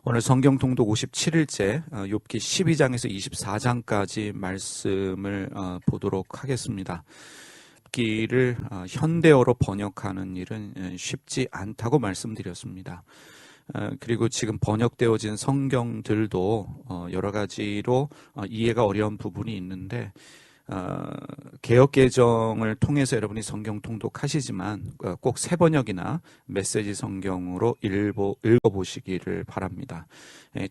오늘 성경 통독 57일째 욥기 12장에서 24장까지 말씀을 보도록 하겠습니다. 욥기를 현대어로 번역하는 일은 쉽지 않다고 말씀드렸습니다. 그리고 지금 번역되어진 성경들도 여러 가지로 이해가 어려운 부분이 있는데 개역개정을 통해서 여러분이 성경 통독하시지만 꼭 새번역이나 메시지 성경으로 읽어보시기를 바랍니다.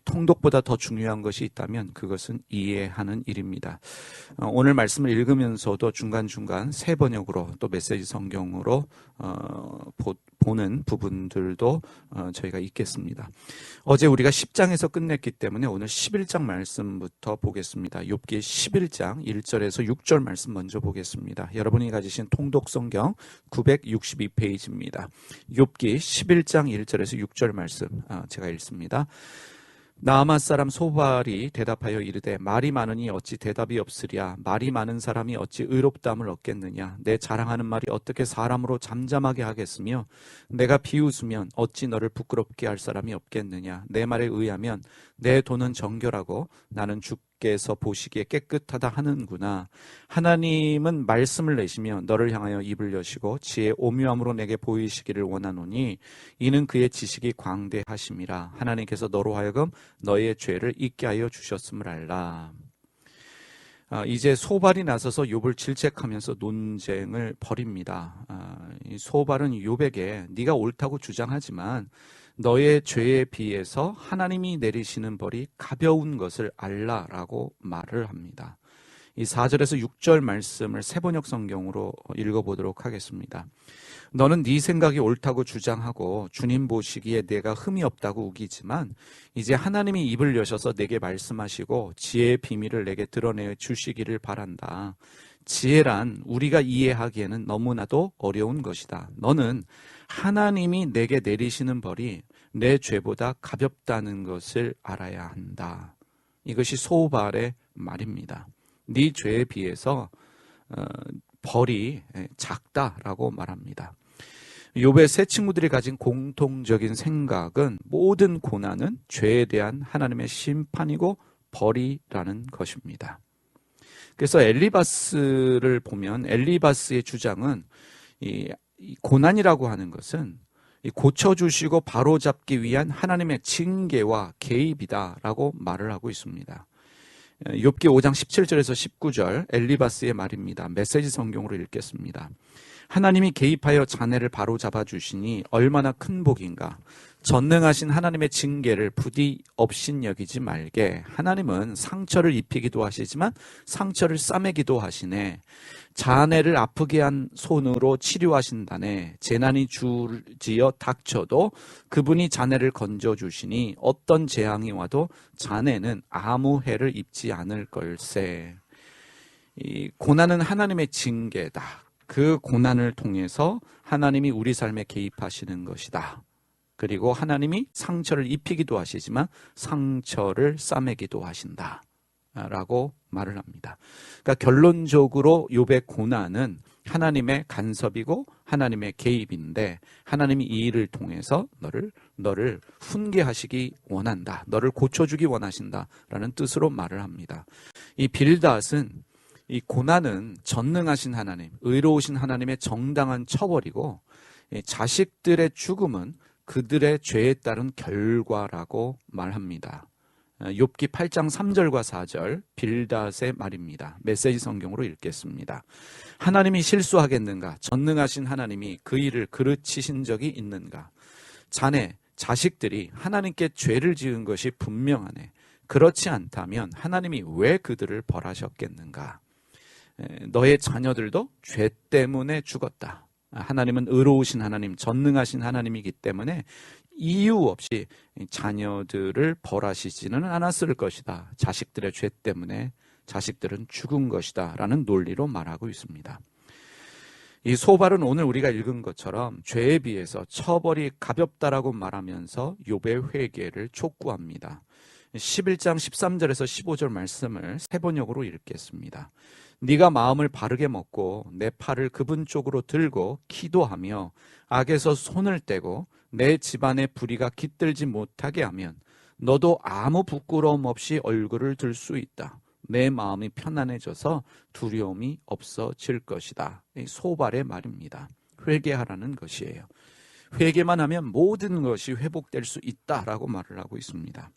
통독보다 더 중요한 것이 있다면 그것은 이해하는 일입니다. 오늘 말씀을 읽으면서도 중간중간 새번역으로 또 메시지 성경으로 보는 부분들도 저희가 있겠습니다. 어제 우리가 10장에서 끝냈기 때문에 오늘 11장 말씀부터 보겠습니다. 욥기 11장 1절에서 6절 말씀 먼저 보겠습니다. 여러분이 가지신 통독 성경 962페이지입니다. 욥기 11장 1절에서 6절 말씀 제가 읽습니다. 나아만 사람 소발이 대답하여 이르되 말이 많으니 어찌 대답이 없으랴. 말이 많은 사람이 어찌 의롭다함을 얻겠느냐. 내 자랑하는 말이 어떻게 사람으로 잠잠하게 하겠으며 내가 비웃으면 어찌 너를 부끄럽게 할 사람이 없겠느냐. 내 말에 의하면 내 돈은 정결하고 나는 주께서 보시기에 깨끗하다 하는구나. 하나님은 말씀을 내시며 너를 향하여 입을 여시고 지혜의 오묘함으로 내게 보이시기를 원하노니 이는 그의 지식이 광대하심이라. 하나님께서 너로 하여금 너의 죄를 잊게 하여 주셨음을 알라. 이제 소발이 나서서 욥을 질책하면서 논쟁을 벌입니다. 이 소발은 욥에게 네가 옳다고 주장하지만 너의 죄에 비해서 하나님이 내리시는 벌이 가벼운 것을 알라라고 말을 합니다. 이 4절에서 6절 말씀을 새번역 성경으로 읽어보도록 하겠습니다. 너는 네 생각이 옳다고 주장하고 주님 보시기에 내가 흠이 없다고 우기지만 이제 하나님이 입을 여셔서 내게 말씀하시고 지혜의 비밀을 내게 드러내 주시기를 바란다. 지혜란 우리가 이해하기에는 너무나도 어려운 것이다. 너는 하나님이 내게 내리시는 벌이 내 죄보다 가볍다는 것을 알아야 한다. 이것이 소발의 말입니다. 네 죄에 비해서 벌이 작다라고 말합니다. 욥의 세 친구들이 가진 공통적인 생각은 모든 고난은 죄에 대한 하나님의 심판이고 벌이라는 것입니다. 그래서 엘리바스를 보면 엘리바스의 주장은 이 고난이라고 하는 것은 고쳐주시고 바로잡기 위한 하나님의 징계와 개입이다라고 말을 하고 있습니다. 욥기 5장 17절에서 19절 엘리바스의 말입니다. 메시지 성경으로 읽겠습니다. 하나님이 개입하여 자네를 바로잡아 주시니 얼마나 큰 복인가. 전능하신 하나님의 징계를 부디 업신여기지 말게. 하나님은 상처를 입히기도 하시지만 상처를 싸매기도 하시네. 자네를 아프게 한 손으로 치료하신다네. 재난이 줄지어 닥쳐도 그분이 자네를 건져주시니 어떤 재앙이 와도 자네는 아무 해를 입지 않을 걸세. 이 고난은 하나님의 징계다. 그 고난을 통해서 하나님이 우리 삶에 개입하시는 것이다. 그리고 하나님이 상처를 입히기도 하시지만 상처를 싸매기도 하신다 라고 말을 합니다. 그러니까 결론적으로 욥의 고난은 하나님의 간섭이고 하나님의 개입인데 하나님이 이 일을 통해서 너를 훈계하시기 원한다. 너를 고쳐주기 원하신다 라는 뜻으로 말을 합니다. 이 빌닷은 이 고난은 전능하신 하나님, 의로우신 하나님의 정당한 처벌이고 자식들의 죽음은 그들의 죄에 따른 결과라고 말합니다. 욥기 8장 3절과 4절 빌닷의 말입니다. 메시지 성경으로 읽겠습니다. 하나님이 실수하겠는가? 전능하신 하나님이 그 일을 그르치신 적이 있는가? 자네, 자식들이 하나님께 죄를 지은 것이 분명하네. 그렇지 않다면 하나님이 왜 그들을 벌하셨겠는가? 너의 자녀들도 죄 때문에 죽었다. 하나님은 의로우신 하나님, 전능하신 하나님이기 때문에 이유 없이 자녀들을 벌하시지는 않았을 것이다. 자식들의 죄 때문에 자식들은 죽은 것이다 라는 논리로 말하고 있습니다. 이 소발은 오늘 우리가 읽은 것처럼 죄에 비해서 처벌이 가볍다라고 말하면서 욥의 회개를 촉구합니다. 11장 13절에서 15절 말씀을 새번역으로 읽겠습니다. 네가 마음을 바르게 먹고 내 팔을 그분 쪽으로 들고 기도하며 악에서 손을 떼고 내 집안의 불의가 깃들지 못하게 하면 너도 아무 부끄러움 없이 얼굴을 들 수 있다. 내 마음이 편안해져서 두려움이 없어질 것이다. 소발의 말입니다. 회개하라는 것이에요. 회개만 하면 모든 것이 회복될 수 있다라고 말을 하고 있습니다.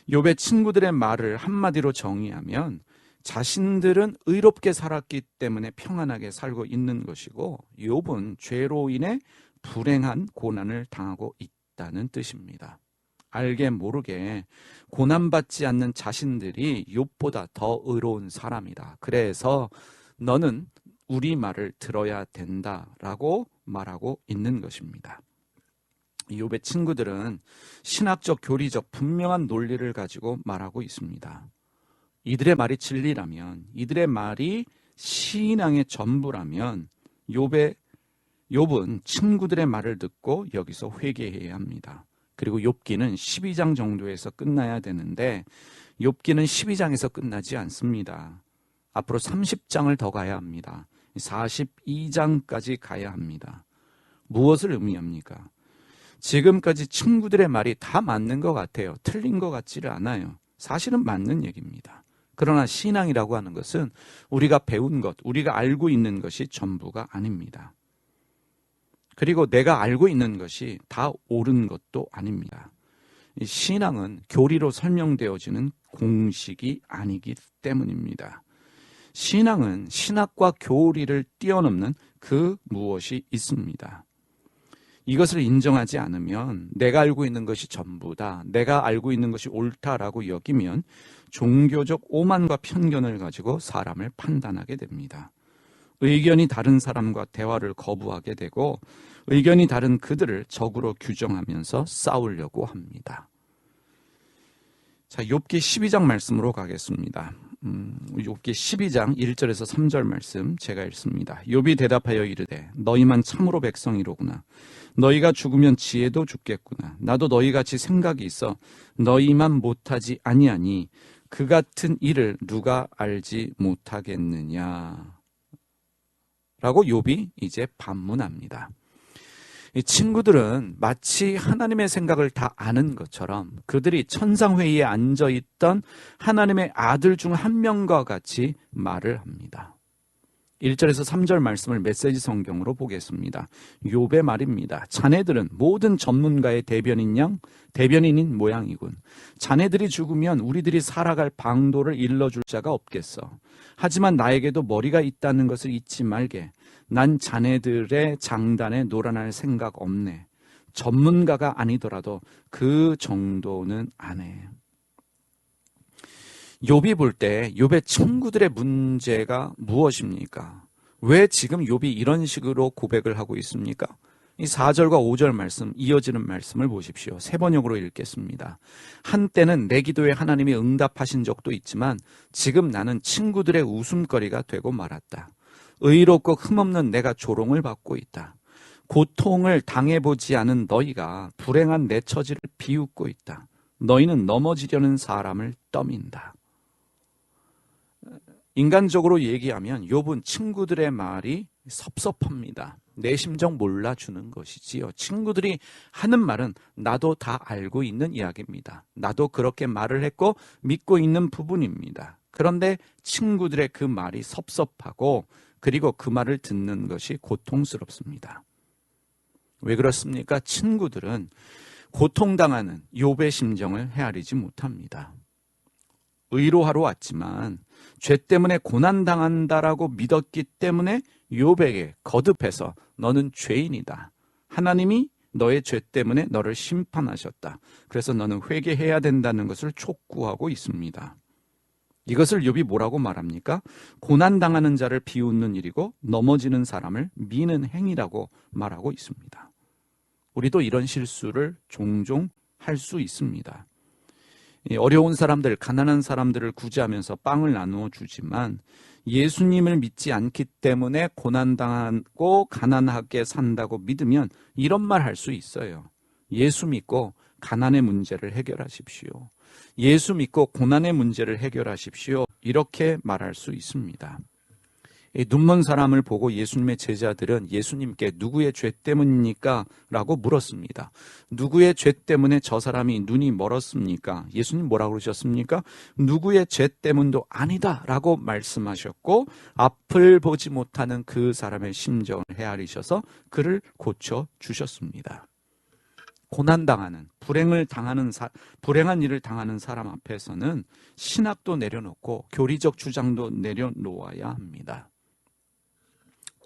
욥의 친구들의 말을 한마디로 정의하면 자신들은 의롭게 살았기 때문에 평안하게 살고 있는 것이고 욥은 죄로 인해 불행한 고난을 당하고 있다는 뜻입니다. 알게 모르게 고난받지 않는 자신들이 욥보다 더 의로운 사람이다. 그래서 너는 우리 말을 들어야 된다라고 말하고 있는 것입니다. 욥의 친구들은 신학적, 교리적 분명한 논리를 가지고 말하고 있습니다. 이들의 말이 진리라면, 이들의 말이 신앙의 전부라면 욥은 친구들의 말을 듣고 여기서 회개해야 합니다. 그리고 욥기는 12장 정도에서 끝나야 되는데 욥기는 12장에서 끝나지 않습니다. 앞으로 30장을 더 가야 합니다. 42장까지 가야 합니다. 무엇을 의미합니까? 지금까지 친구들의 말이 다 맞는 것 같아요. 틀린 것 같지를 않아요. 사실은 맞는 얘기입니다. 그러나 신앙이라고 하는 것은 우리가 배운 것, 우리가 알고 있는 것이 전부가 아닙니다. 그리고 내가 알고 있는 것이 다 옳은 것도 아닙니다. 신앙은 교리로 설명되어지는 공식이 아니기 때문입니다. 신앙은 신학과 교리를 뛰어넘는 그 무엇이 있습니다. 이것을 인정하지 않으면 내가 알고 있는 것이 전부다, 내가 알고 있는 것이 옳다라고 여기면 종교적 오만과 편견을 가지고 사람을 판단하게 됩니다. 의견이 다른 사람과 대화를 거부하게 되고 의견이 다른 그들을 적으로 규정하면서 싸우려고 합니다. 자, 욥기 12장 말씀으로 가겠습니다. 욥기 12장 1절에서 3절 말씀 제가 읽습니다. 욥이 대답하여 이르되 너희만 참으로 백성이로구나. 너희가 죽으면 지혜도 죽겠구나. 나도 너희같이 생각이 있어 너희만 못하지 아니하니 그 같은 일을 누가 알지 못하겠느냐 라고 욥이 이제 반문합니다. 이 친구들은 마치 하나님의 생각을 다 아는 것처럼 그들이 천상회의에 앉아있던 하나님의 아들 중 한 명과 같이 말을 합니다. 1절에서 3절 말씀을 메시지 성경으로 보겠습니다. 욥의 말입니다. 자네들은 모든 전문가의 대변인인 모양이군. 자네들이 죽으면 우리들이 살아갈 방도를 일러줄 자가 없겠어. 하지만 나에게도 머리가 있다는 것을 잊지 말게. 난 자네들의 장단에 놀아날 생각 없네. 전문가가 아니더라도 그 정도는 안 해. 욥이 볼 때 욥의 친구들의 문제가 무엇입니까? 왜 지금 욥이 이런 식으로 고백을 하고 있습니까? 이 4절과 5절 말씀, 이어지는 말씀을 보십시오. 세 번역으로 읽겠습니다. 한때는 내 기도에 하나님이 응답하신 적도 있지만 지금 나는 친구들의 웃음거리가 되고 말았다. 의롭고 흠없는 내가 조롱을 받고 있다. 고통을 당해보지 않은 너희가 불행한 내 처지를 비웃고 있다. 너희는 넘어지려는 사람을 떠민다. 인간적으로 얘기하면 욥은 친구들의 말이 섭섭합니다. 내 심정 몰라주는 것이지요. 친구들이 하는 말은 나도 다 알고 있는 이야기입니다. 나도 그렇게 말을 했고 믿고 있는 부분입니다. 그런데 친구들의 그 말이 섭섭하고 그리고 그 말을 듣는 것이 고통스럽습니다. 왜 그렇습니까? 친구들은 고통당하는 욥의 심정을 헤아리지 못합니다. 의로하러 왔지만 죄 때문에 고난당한다라고 믿었기 때문에 욥에게 거듭해서 너는 죄인이다. 하나님이 너의 죄 때문에 너를 심판하셨다. 그래서 너는 회개해야 된다는 것을 촉구하고 있습니다. 이것을 욥이 뭐라고 말합니까? 고난당하는 자를 비웃는 일이고 넘어지는 사람을 미는 행위라고 말하고 있습니다. 우리도 이런 실수를 종종 할 수 있습니다. 어려운 사람들, 가난한 사람들을 구제하면서 빵을 나누어 주지만 예수님을 믿지 않기 때문에 고난당하고 가난하게 산다고 믿으면 이런 말 할 수 있어요. 예수 믿고 가난의 문제를 해결하십시오. 예수 믿고 고난의 문제를 해결하십시오. 이렇게 말할 수 있습니다. 이 눈먼 사람을 보고 예수님의 제자들은 예수님께 누구의 죄 때문입니까? 라고 물었습니다. 누구의 죄 때문에 저 사람이 눈이 멀었습니까? 예수님 뭐라고 그러셨습니까? 누구의 죄 때문도 아니다 라고 말씀하셨고, 앞을 보지 못하는 그 사람의 심정을 헤아리셔서 그를 고쳐주셨습니다. 고난당하는, 불행한 일을 당하는 사람 앞에서는 신학도 내려놓고 교리적 주장도 내려놓아야 합니다.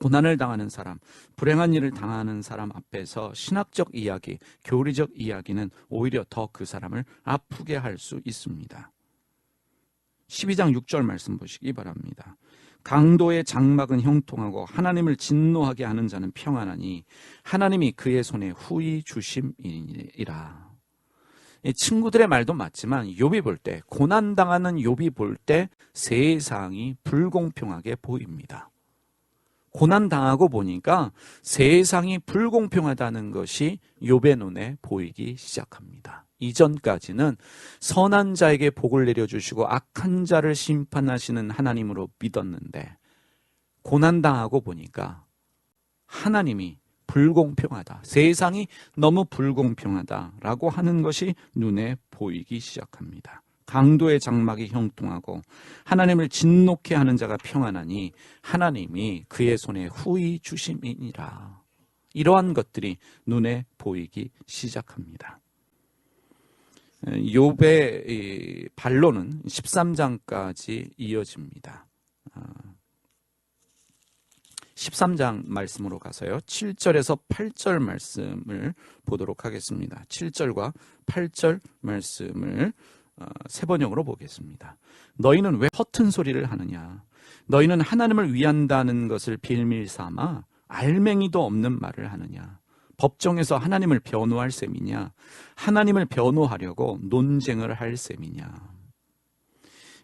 고난을 당하는 사람, 불행한 일을 당하는 사람 앞에서 신학적 이야기, 교리적 이야기는 오히려 더 그 사람을 아프게 할 수 있습니다. 12장 6절 말씀 보시기 바랍니다. 강도의 장막은 형통하고 하나님을 진노하게 하는 자는 평안하니 하나님이 그의 손에 후히 주심이니라. 친구들의 말도 맞지만 욥이 볼 때, 고난당하는 욥이 볼 때 세상이 불공평하게 보입니다. 고난당하고 보니까 세상이 불공평하다는 것이 욥의 눈에 보이기 시작합니다. 이전까지는 선한 자에게 복을 내려주시고 악한 자를 심판하시는 하나님으로 믿었는데, 고난당하고 보니까 하나님이 불공평하다, 세상이 너무 불공평하다라고 하는 것이 눈에 보이기 시작합니다. 강도의 장막이 형통하고 하나님을 진노케 하는 자가 평안하니 하나님이 그의 손에 후히 주심이니라. 이러한 것들이 눈에 보이기 시작합니다. 욥의 반론은 13장까지 이어집니다. 13장 말씀으로 가서요, 7절에서 8절 말씀을 보도록 하겠습니다. 7절과 8절 말씀을 세 번역으로 보겠습니다. 너희는 왜 허튼 소리를 하느냐? 너희는 하나님을 위한다는 것을 빌밀 삼아 알맹이도 없는 말을 하느냐? 법정에서 하나님을 변호할 셈이냐? 하나님을 변호하려고 논쟁을 할 셈이냐?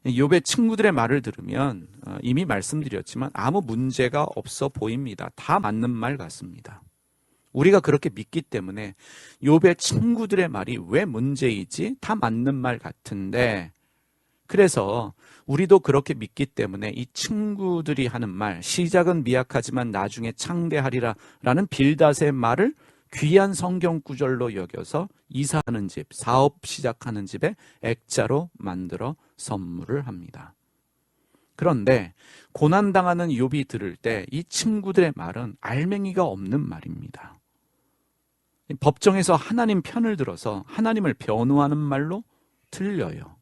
욥의 친구들의 말을 들으면 이미 말씀드렸지만 아무 문제가 없어 보입니다. 다 맞는 말 같습니다. 우리가 그렇게 믿기 때문에 욥의 친구들의 말이 왜 문제이지? 다 맞는 말 같은데, 그래서 우리도 그렇게 믿기 때문에 이 친구들이 하는 말, 시작은 미약하지만 나중에 창대하리라 라는 빌닷의 말을 귀한 성경 구절로 여겨서 이사하는 집, 사업 시작하는 집에 액자로 만들어 선물을 합니다. 그런데 고난당하는 욥이 들을 때 이 친구들의 말은 알맹이가 없는 말입니다. 법정에서 하나님 편을 들어서 하나님을 변호하는 말로 들려요.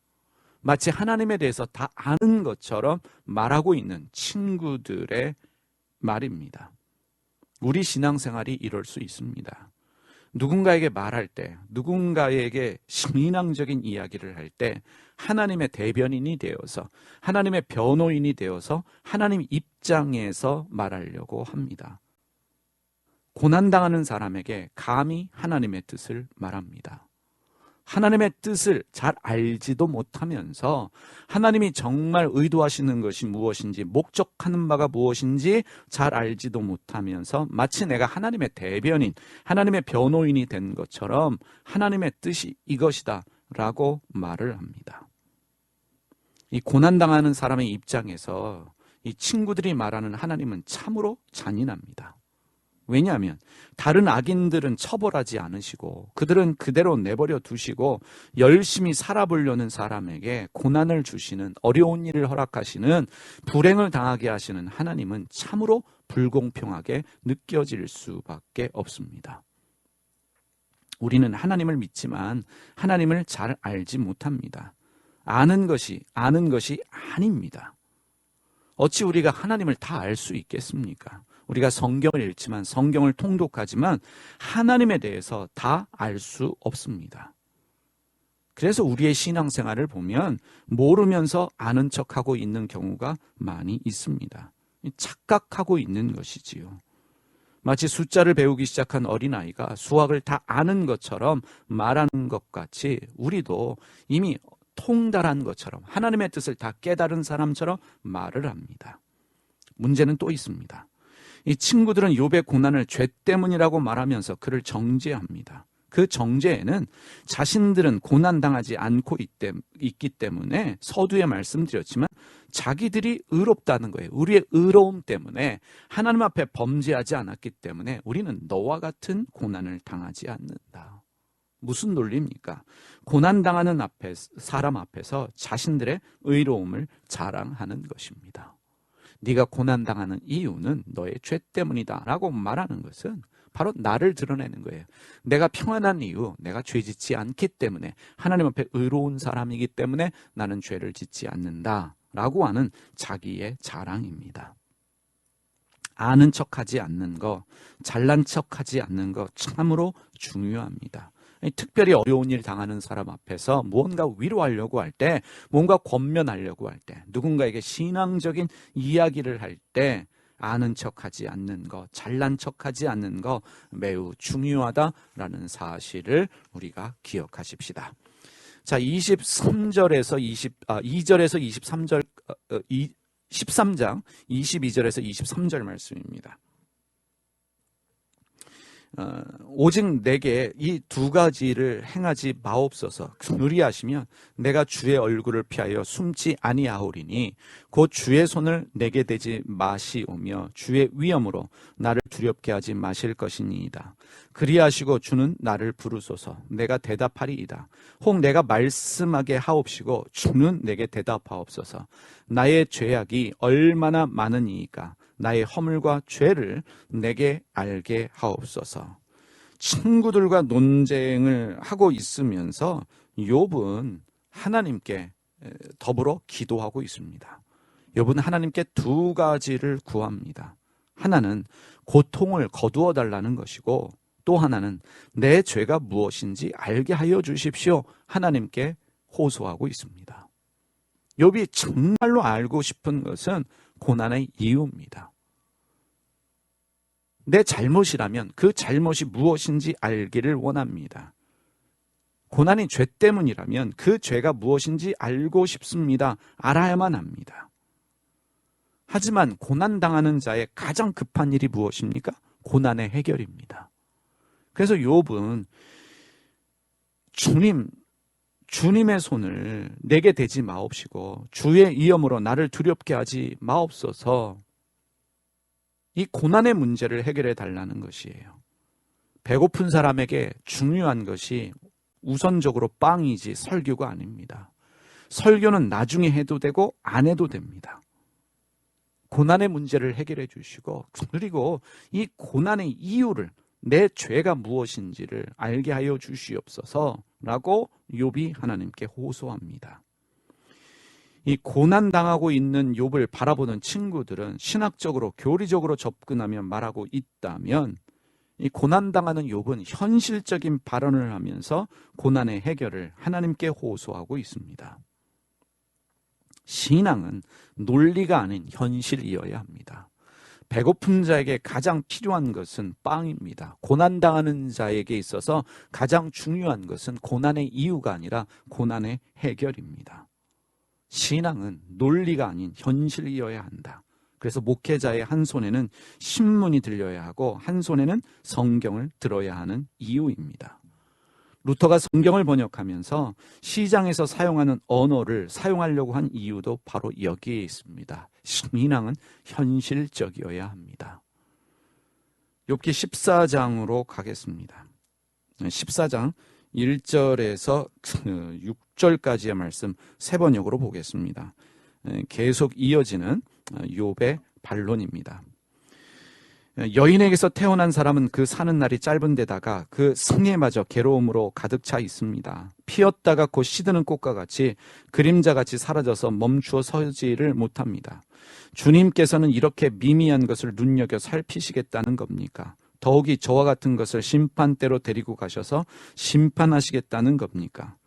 마치 하나님에 대해서 다 아는 것처럼 말하고 있는 친구들의 말입니다. 우리 신앙생활이 이럴 수 있습니다. 누군가에게 말할 때, 누군가에게 신앙적인 이야기를 할 때 하나님의 대변인이 되어서, 하나님의 변호인이 되어서 하나님 입장에서 말하려고 합니다. 고난당하는 사람에게 감히 하나님의 뜻을 말합니다. 하나님의 뜻을 잘 알지도 못하면서 하나님이 정말 의도하시는 것이 무엇인지, 목적하는 바가 무엇인지 잘 알지도 못하면서 마치 내가 하나님의 대변인, 하나님의 변호인이 된 것처럼 하나님의 뜻이 이것이다 라고 말을 합니다. 이 고난당하는 사람의 입장에서 이 친구들이 말하는 하나님은 참으로 잔인합니다. 왜냐하면 다른 악인들은 처벌하지 않으시고 그들은 그대로 내버려 두시고 열심히 살아보려는 사람에게 고난을 주시는, 어려운 일을 허락하시는, 불행을 당하게 하시는 하나님은 참으로 불공평하게 느껴질 수밖에 없습니다. 우리는 하나님을 믿지만 하나님을 잘 알지 못합니다. 아는 것이 아닙니다. 어찌 우리가 하나님을 다 알 수 있겠습니까? 우리가 성경을 읽지만, 성경을 통독하지만 하나님에 대해서 다 알 수 없습니다. 그래서 우리의 신앙생활을 보면 모르면서 아는 척하고 있는 경우가 많이 있습니다. 착각하고 있는 것이지요. 마치 숫자를 배우기 시작한 어린아이가 수학을 다 아는 것처럼 말하는 것 같이 우리도 이미 통달한 것처럼, 하나님의 뜻을 다 깨달은 사람처럼 말을 합니다. 문제는 또 있습니다. 이 친구들은 욥의 고난을 죄 때문이라고 말하면서 그를 정죄합니다. 그 정죄에는 자신들은 고난당하지 않고 있기 때문에, 서두에 말씀드렸지만 자기들이 의롭다는 거예요. 우리의 의로움 때문에, 하나님 앞에 범죄하지 않았기 때문에 우리는 너와 같은 고난을 당하지 않는다. 무슨 논리입니까? 고난당하는 사람 앞에서 자신들의 의로움을 자랑하는 것입니다. 네가 고난당하는 이유는 너의 죄 때문이다 라고 말하는 것은 바로 나를 드러내는 거예요. 내가 평안한 이유, 내가 죄 짓지 않기 때문에, 하나님 앞에 의로운 사람이기 때문에 나는 죄를 짓지 않는다 라고 하는 자기의 자랑입니다. 아는 척하지 않는 거, 잘난 척하지 않는 거 참으로 중요합니다. 특별히 어려운 일 당하는 사람 앞에서 무언가 위로하려고 할 때, 뭔가 권면하려고 할 때, 누군가에게 신앙적인 이야기를 할 때 아는 척하지 않는 거, 잘난 척하지 않는 거 매우 중요하다라는 사실을 우리가 기억하십시다. 자, 2절에서 23절 13장 22절에서 23절 말씀입니다. 오직 내게 이 두 가지를 행하지 마옵소서. 그리하시면 내가 주의 얼굴을 피하여 숨지 아니하오리니 곧 주의 손을 내게 대지 마시오며 주의 위엄으로 나를 두렵게 하지 마실 것이니이다. 그리하시고 주는 나를 부르소서. 내가 대답하리이다. 혹 내가 말씀하게 하옵시고 주는 내게 대답하옵소서. 나의 죄악이 얼마나 많으니이까 나의 허물과 죄를 내게 알게 하옵소서. 친구들과 논쟁을 하고 있으면서 욥은 하나님께 더불어 기도하고 있습니다. 욥은 하나님께 두 가지를 구합니다. 하나는 고통을 거두어 달라는 것이고, 또 하나는 내 죄가 무엇인지 알게 하여 주십시오. 하나님께 호소하고 있습니다. 욥이 정말로 알고 싶은 것은 고난의 이유입니다. 내 잘못이라면 그 잘못이 무엇인지 알기를 원합니다. 고난이 죄 때문이라면 그 죄가 무엇인지 알고 싶습니다. 알아야만 합니다. 하지만 고난당하는 자의 가장 급한 일이 무엇입니까? 고난의 해결입니다. 그래서 욥은 주님의 손을 내게 대지 마옵시고 주의 위엄으로 나를 두렵게 하지 마옵소서. 이 고난의 문제를 해결해 달라는 것이에요. 배고픈 사람에게 중요한 것이 우선적으로 빵이지 설교가 아닙니다. 설교는 나중에 해도 되고 안 해도 됩니다. 고난의 문제를 해결해 주시고, 그리고 이 고난의 이유를, 내 죄가 무엇인지를 알게 하여 주시옵소서라고 욥이 하나님께 호소합니다. 이 고난당하고 있는 욥을 바라보는 친구들은 신학적으로, 교리적으로 접근하며 말하고 있다면, 이 고난당하는 욥은 현실적인 발언을 하면서 고난의 해결을 하나님께 호소하고 있습니다. 신앙은 논리가 아닌 현실이어야 합니다. 배고픈 자에게 가장 필요한 것은 빵입니다. 고난당하는 자에게 있어서 가장 중요한 것은 고난의 이유가 아니라 고난의 해결입니다. 신앙은 논리가 아닌 현실이어야 한다. 그래서 목회자의 한 손에는 신문이 들려야 하고 한 손에는 성경을 들어야 하는 이유입니다. 루터가 성경을 번역하면서 시장에서 사용하는 언어를 사용하려고 한 이유도 바로 여기에 있습니다. 신앙은 현실적이어야 합니다. 욥기 14장으로 가겠습니다. 14장 1절에서 6절까지의 말씀 세 번역으로 보겠습니다. 계속 이어지는 욥의 반론입니다. 여인에게서 태어난 사람은 그 사는 날이 짧은 데다가 그 승리마저 괴로움으로 가득 차 있습니다. 피었다가 곧 시드는 꽃과 같이 그림자같이 사라져서 멈추어 서지를 못합니다. 주님께서는 이렇게 미미한 것을 눈여겨 살피시겠다는 겁니까? 더욱이 저와 같은 것을 심판대로 데리고 가셔서 심판하시겠다는 겁니까?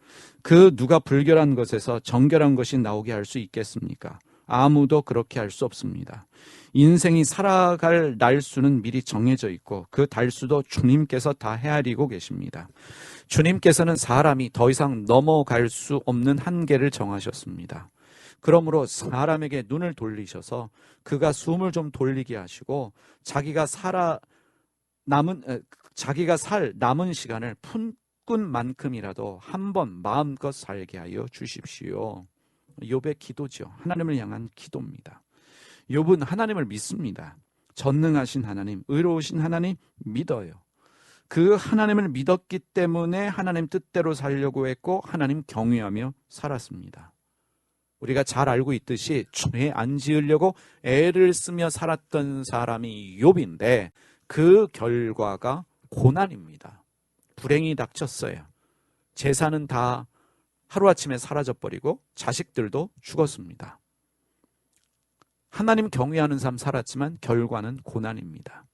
그 누가 불결한 것에서 정결한 것이 나오게 할 수 있겠습니까? 아무도 그렇게 할 수 없습니다. 인생이 살아갈 날수는 미리 정해져 있고 그 달수도 주님께서 다 헤아리고 계십니다. 주님께서는 사람이 더 이상 넘어갈 수 없는 한계를 정하셨습니다. 그러므로 사람에게 눈을 돌리셔서 그가 숨을 좀 돌리게 하시고 자기가 살 남은 시간을 푼꾼만큼이라도 한번 마음껏 살게 하여 주십시오 욥의 기도죠. 하나님을 향한 기도입니다. 욥은 하나님을 믿습니다. 전능하신 하나님, 의로우신 하나님 믿어요. 그 하나님을 믿었기 때문에 하나님 뜻대로 살려고 했고 하나님 경외하며 살았습니다. 우리가 잘 알고 있듯이 죄 안 지으려고 애를 쓰며 살았던 사람이 욥인데 그 결과가 고난입니다. 불행이 닥쳤어요. 재산은 다 하루아침에 사라져버리고 자식들도 죽었습니다. 하나님 경외하는 삶 살았지만 결과는 고난입니다.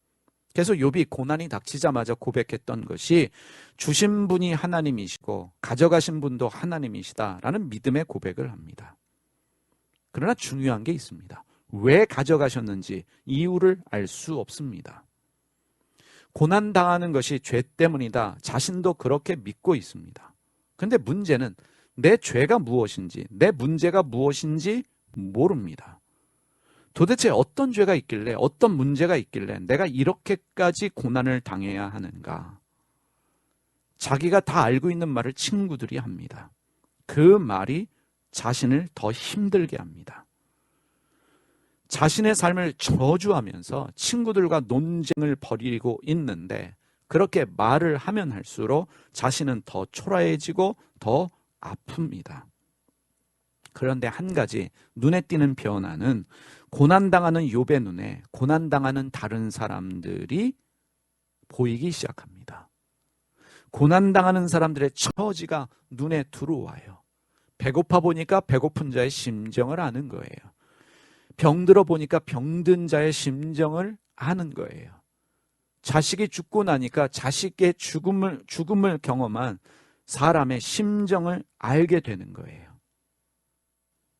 그래서 욥이 고난이 닥치자마자 고백했던 것이 주신 분이 하나님이시고 가져가신 분도 하나님이시다라는 믿음의 고백을 합니다. 그러나 중요한 게 있습니다. 왜 가져가셨는지 이유를 알 수 없습니다. 고난당하는 것이 죄 때문이다. 자신도 그렇게 믿고 있습니다. 그런데 문제는 내 죄가 무엇인지, 내 문제가 무엇인지 모릅니다. 도대체 어떤 죄가 있길래, 어떤 문제가 있길래 내가 이렇게까지 고난을 당해야 하는가? 자기가 다 알고 있는 말을 친구들이 합니다. 그 말이 자신을 더 힘들게 합니다. 자신의 삶을 저주하면서 친구들과 논쟁을 벌이고 있는데 그렇게 말을 하면 할수록 자신은 더 초라해지고 더 아픕니다. 그런데 한 가지 눈에 띄는 변화는 고난당하는 욥의 눈에 고난당하는 다른 사람들이 보이기 시작합니다. 고난당하는 사람들의 처지가 눈에 들어와요. 배고파 보니까 배고픈 자의 심정을 아는 거예요. 병들어 보니까 병든 자의 심정을 아는 거예요. 자식이 죽고 나니까 자식의 죽음을 경험한 사람의 심정을 알게 되는 거예요.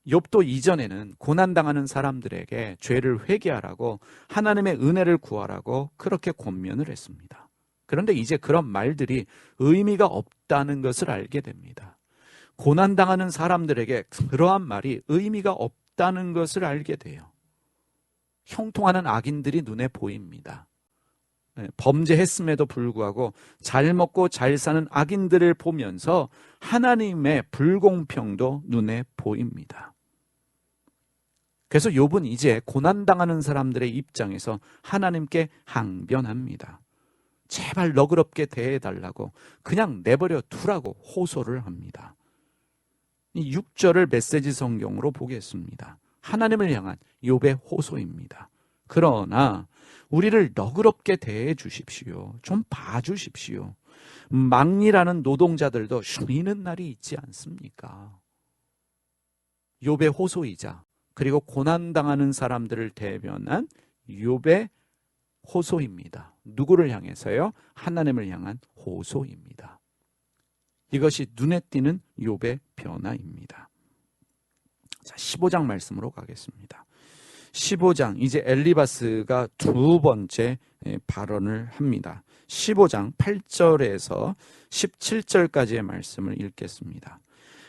욥도 이전에는 고난당하는 사람들에게 죄를 회개하라고 하나님의 은혜를 구하라고 그렇게 권면을 했습니다. 그런데 이제 그런 말들이 의미가 없다는 것을 알게 됩니다. 고난당하는 사람들에게 그러한 말이 의미가 없다는 것을 알게 돼요. 형통하는 악인들이 눈에 보입니다. 범죄했음에도 불구하고 잘 먹고 잘 사는 악인들을 보면서 하나님의 불공평도 눈에 보입니다. 그래서 욥은 이제 고난당하는 사람들의 입장에서 하나님께 항변합니다. 제발 너그럽게 대해달라고 그냥 내버려 두라고 호소를 합니다. 이 6절을 메시지 성경으로 보겠습니다. 하나님을 향한 욥의 호소입니다. 그러나 우리를 너그럽게 대해 주십시오. 좀 봐주십시오. 막일하는 노동자들도 쉬는 날이 있지 않습니까? 욥의 호소이자 그리고 고난당하는 사람들을 대변한 욥의 호소입니다. 누구를 향해서요? 하나님을 향한 호소입니다. 이것이 눈에 띄는 욥의 변화입니다. 자, 15장 말씀으로 가겠습니다. 15장, 이제 엘리바스가 두 번째 발언을 합니다. 15장 8절에서 17절까지의 말씀을 읽겠습니다.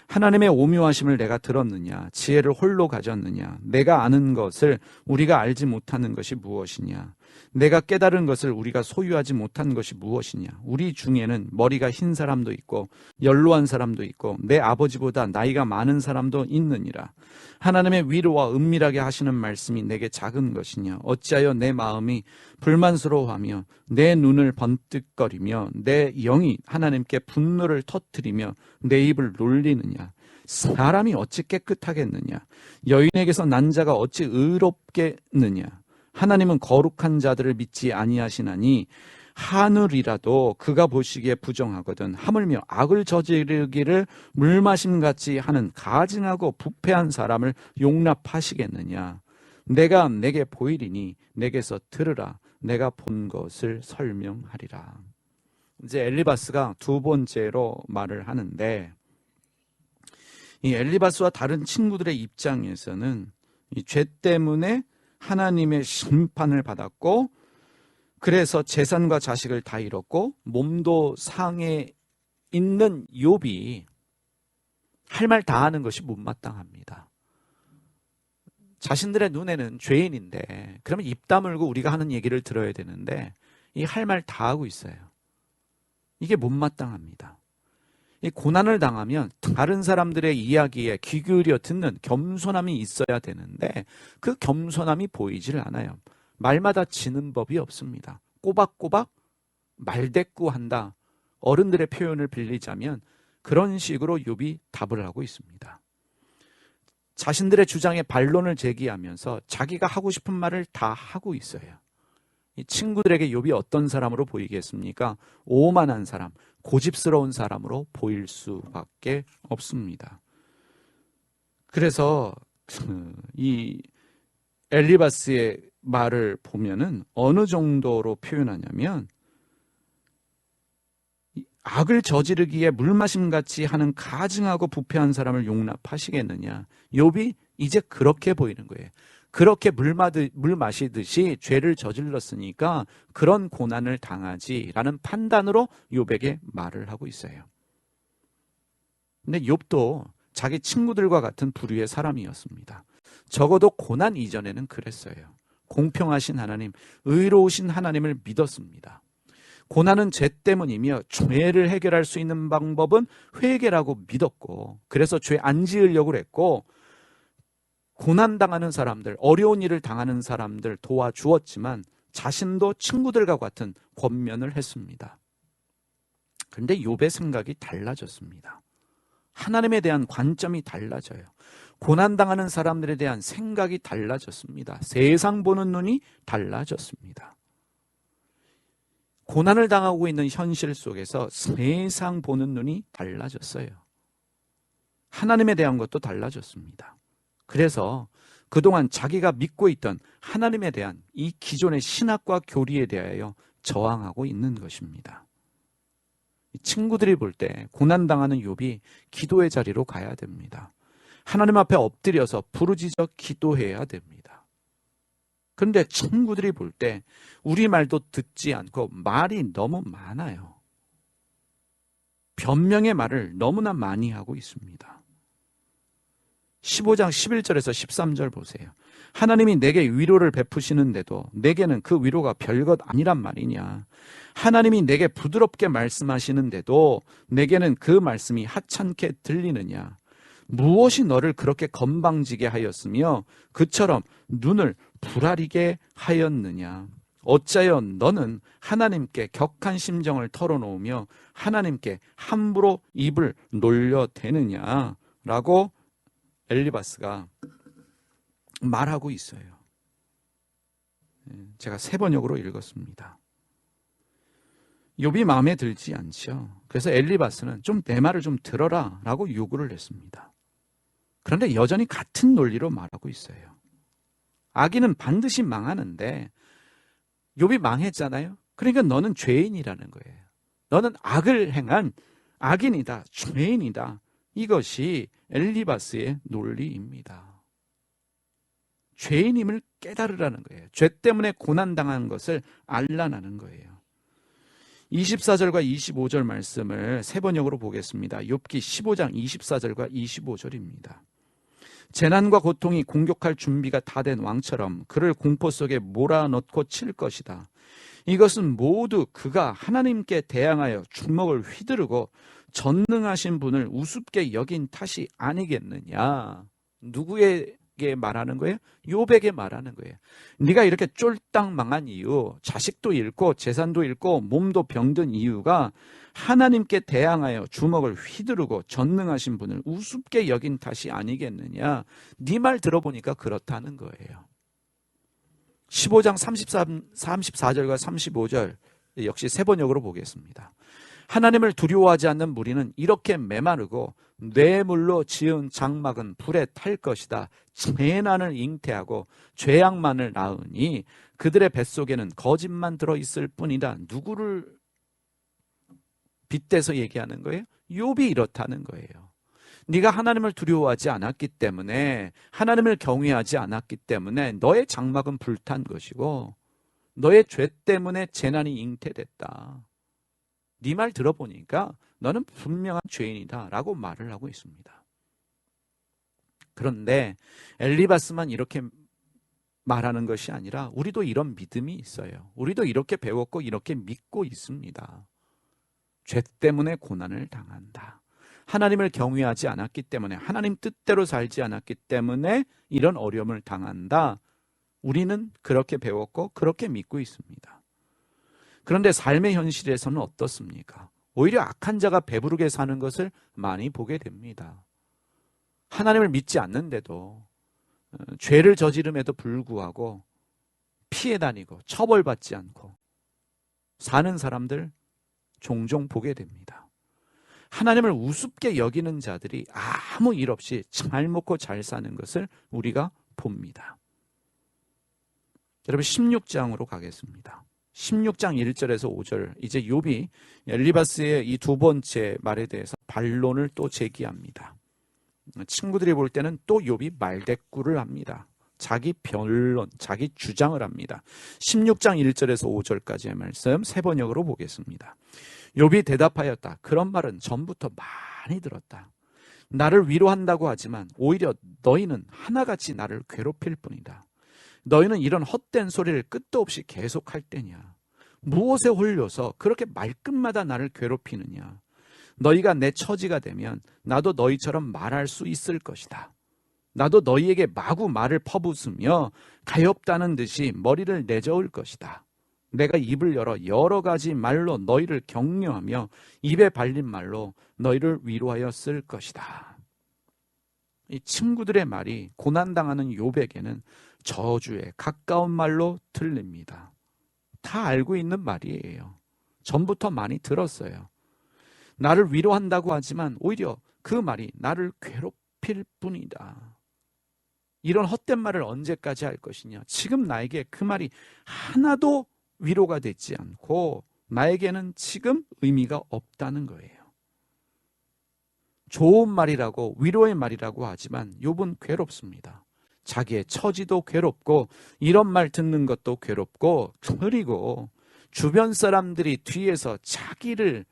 하나님의 오묘하심을 내가 들었느냐? 지혜를 홀로 가졌느냐? 내가 아는 것을 우리가 알지 못하는 것이 무엇이냐? 내가 깨달은 것을 우리가 소유하지 못한 것이 무엇이냐? 우리 중에는 머리가 흰 사람도 있고 연로한 사람도 있고 내 아버지보다 나이가 많은 사람도 있느니라. 하나님의 위로와 은밀하게 하시는 말씀이 내게 작은 것이냐? 어찌하여 내 마음이 불만스러워하며 내 눈을 번뜩거리며 내 영이 하나님께 분노를 터뜨리며 내 입을 놀리느냐? 사람이 어찌 깨끗하겠느냐? 여인에게서 난 자가 어찌 의롭겠느냐? 하나님은 거룩한 자들을 믿지 아니하시나니 하늘이라도 그가 보시기에 부정하거든 하물며 악을 저지르기를 물마심같이 하는 가증하고 부패한 사람을 용납하시겠느냐? 내가 내게 보이리니 내게서 들으라. 내가 본 것을 설명하리라. 이제 엘리바스가 두 번째로 말을 하는데 이 엘리바스와 다른 친구들의 입장에서는 이 죄 때문에 하나님의 심판을 받았고 그래서 재산과 자식을 다 잃었고 몸도 상해 있는 욥이 할 말 다 하는 것이 못마땅합니다. 자신들의 눈에는 죄인인데 그러면 입 다물고 우리가 하는 얘기를 들어야 되는데 이 할 말 다 하고 있어요. 이게 못마땅합니다. 이 고난을 당하면 다른 사람들의 이야기에 귀 기울여 듣는 겸손함이 있어야 되는데 그 겸손함이 보이질 않아요. 말마다 지는 법이 없습니다. 꼬박꼬박 말대꾸한다. 어른들의 표현을 빌리자면 그런 식으로 욥이 답을 하고 있습니다. 자신들의 주장에 반론을 제기하면서 자기가 하고 싶은 말을 다 하고 있어요. 이 친구들에게 욥이 어떤 사람으로 보이겠습니까? 오만한 사람, 고집스러운 사람으로 보일 수밖에 없습니다. 그래서 이 엘리바스의 말을 보면은 어느 정도로 표현하냐면 악을 저지르기에 물마심같이 하는 가증하고 부패한 사람을 용납하시겠느냐. 욥이 이제 그렇게 보이는 거예요. 그렇게 물 마시듯이 죄를 저질렀으니까 그런 고난을 당하지라는 판단으로 욥에게 말을 하고 있어요. 근데 욥도 자기 친구들과 같은 부류의 사람이었습니다. 적어도 고난 이전에는 그랬어요. 공평하신 하나님, 의로우신 하나님을 믿었습니다. 고난은 죄 때문이며 죄를 해결할 수 있는 방법은 회개라고 믿었고, 그래서 죄 안 지으려고 했고, 고난당하는 사람들, 어려운 일을 당하는 사람들 도와주었지만 자신도 친구들과 같은 권면을 했습니다. 그런데 욥의 생각이 달라졌습니다. 하나님에 대한 관점이 달라져요. 고난당하는 사람들에 대한 생각이 달라졌습니다. 세상 보는 눈이 달라졌습니다. 고난을 당하고 있는 현실 속에서 세상 보는 눈이 달라졌어요. 하나님에 대한 것도 달라졌습니다. 그래서 그동안 자기가 믿고 있던 하나님에 대한 이 기존의 신학과 교리에 대하여 저항하고 있는 것입니다. 친구들이 볼 때 고난당하는 욥이 기도의 자리로 가야 됩니다. 하나님 앞에 엎드려서 부르짖어 기도해야 됩니다. 그런데 친구들이 볼 때 우리 말도 듣지 않고 말이 너무 많아요. 변명의 말을 너무나 많이 하고 있습니다. 15장 11절에서 13절 보세요. 하나님이 내게 위로를 베푸시는데도 내게는 그 위로가 별것 아니란 말이냐. 하나님이 내게 부드럽게 말씀하시는데도 내게는 그 말씀이 하찮게 들리느냐. 무엇이 너를 그렇게 건방지게 하였으며 그처럼 눈을 부라리게 하였느냐. 어찌하여 너는 하나님께 격한 심정을 털어놓으며 하나님께 함부로 입을 놀려대느냐라고 엘리바스가 말하고 있어요. 제가 세 번역으로 읽었습니다. 욥이 마음에 들지 않죠. 그래서 엘리바스는 좀 내 말을 좀 들어라 라고 요구를 했습니다. 그런데 여전히 같은 논리로 말하고 있어요. 악인은 반드시 망하는데 욥이 망했잖아요. 그러니까 너는 죄인이라는 거예요. 너는 악을 행한 악인이다, 죄인이다. 이것이 엘리바스의 논리입니다. 죄인임을 깨달으라는 거예요. 죄 때문에 고난당한 것을 알라는 거예요. 24절과 25절 말씀을 세 번역으로 보겠습니다. 욥기 15장 24절과 25절입니다. 재난과 고통이 공격할 준비가 다 된 왕처럼 그를 공포 속에 몰아넣고 칠 것이다. 이것은 모두 그가 하나님께 대항하여 주먹을 휘두르고 전능하신 분을 우습게 여긴 탓이 아니겠느냐. 누구에게 말하는 거예요? 욥에게 말하는 거예요. 네가 이렇게 쫄딱 망한 이유, 자식도 잃고 재산도 잃고 몸도 병든 이유가 하나님께 대항하여 주먹을 휘두르고 전능하신 분을 우습게 여긴 탓이 아니겠느냐. 네 말 들어보니까 그렇다는 거예요. 15장 34절과 35절 역시 세 번역으로 보겠습니다. 하나님을 두려워하지 않는 무리는 이렇게 메마르고 뇌물로 지은 장막은 불에 탈 것이다. 재난을 잉태하고 죄악만을 낳으니 그들의 뱃속에는 거짓만 들어있을 뿐이다. 누구를 빗대서 얘기하는 거예요? 욥이 이렇다는 거예요. 네가 하나님을 두려워하지 않았기 때문에, 하나님을 경외하지 않았기 때문에 너의 장막은 불탄 것이고 너의 죄 때문에 재난이 잉태됐다. 네 말 들어보니까 너는 분명한 죄인이다 라고 말을 하고 있습니다. 그런데 엘리바스만 이렇게 말하는 것이 아니라 우리도 이런 믿음이 있어요. 우리도 이렇게 배웠고 이렇게 믿고 있습니다. 죄 때문에 고난을 당한다. 하나님을 경외하지 않았기 때문에, 하나님 뜻대로 살지 않았기 때문에 이런 어려움을 당한다. 우리는 그렇게 배웠고 그렇게 믿고 있습니다. 그런데 삶의 현실에서는 어떻습니까? 오히려 악한 자가 배부르게 사는 것을 많이 보게 됩니다. 하나님을 믿지 않는데도, 죄를 저지름에도 불구하고 피해 다니고 처벌받지 않고 사는 사람들 종종 보게 됩니다. 하나님을 우습게 여기는 자들이 아무 일 없이 잘 먹고 잘 사는 것을 우리가 봅니다. 여러분, 16장으로 가겠습니다. 16장 1절에서 5절, 이제 욥이 엘리바스의 이 두 번째 말에 대해서 반론을 또 제기합니다. 친구들이 볼 때는 또 욥이 말대꾸를 합니다. 자기 변론, 자기 주장을 합니다. 16장 1절에서 5절까지의 말씀 세 번역으로 보겠습니다. 욥이 대답하였다. 그런 말은 전부터 많이 들었다. 나를 위로한다고 하지만 오히려 너희는 하나같이 나를 괴롭힐 뿐이다. 너희는 이런 헛된 소리를 끝도 없이 계속할 때냐? 무엇에 홀려서 그렇게 말끝마다 나를 괴롭히느냐? 너희가 내 처지가 되면 나도 너희처럼 말할 수 있을 것이다. 나도 너희에게 마구 말을 퍼붓으며 가엾다는 듯이 머리를 내저을 것이다. 내가 입을 열어 여러 가지 말로 너희를 격려하며 입에 발린 말로 너희를 위로하여 쓸 것이다. 이 친구들의 말이 고난당하는 욥에게는 저주에 가까운 말로 들립니다. 다 알고 있는 말이에요. 전부터 많이 들었어요. 나를 위로한다고 하지만 오히려 그 말이 나를 괴롭힐 뿐이다. 이런 헛된 말을 언제까지 할 것이냐? 지금 나에게 그 말이 하나도 위로가 되지 않고 나에게는 지금 의미가 없다는 거예요. 좋은 말이라고, 위로의 말이라고 하지만 욥은 괴롭습니다. 자기의 처지도 괴롭고 이런 말 듣는 것도 괴롭고, 그리고 주변 사람들이 뒤에서 자기를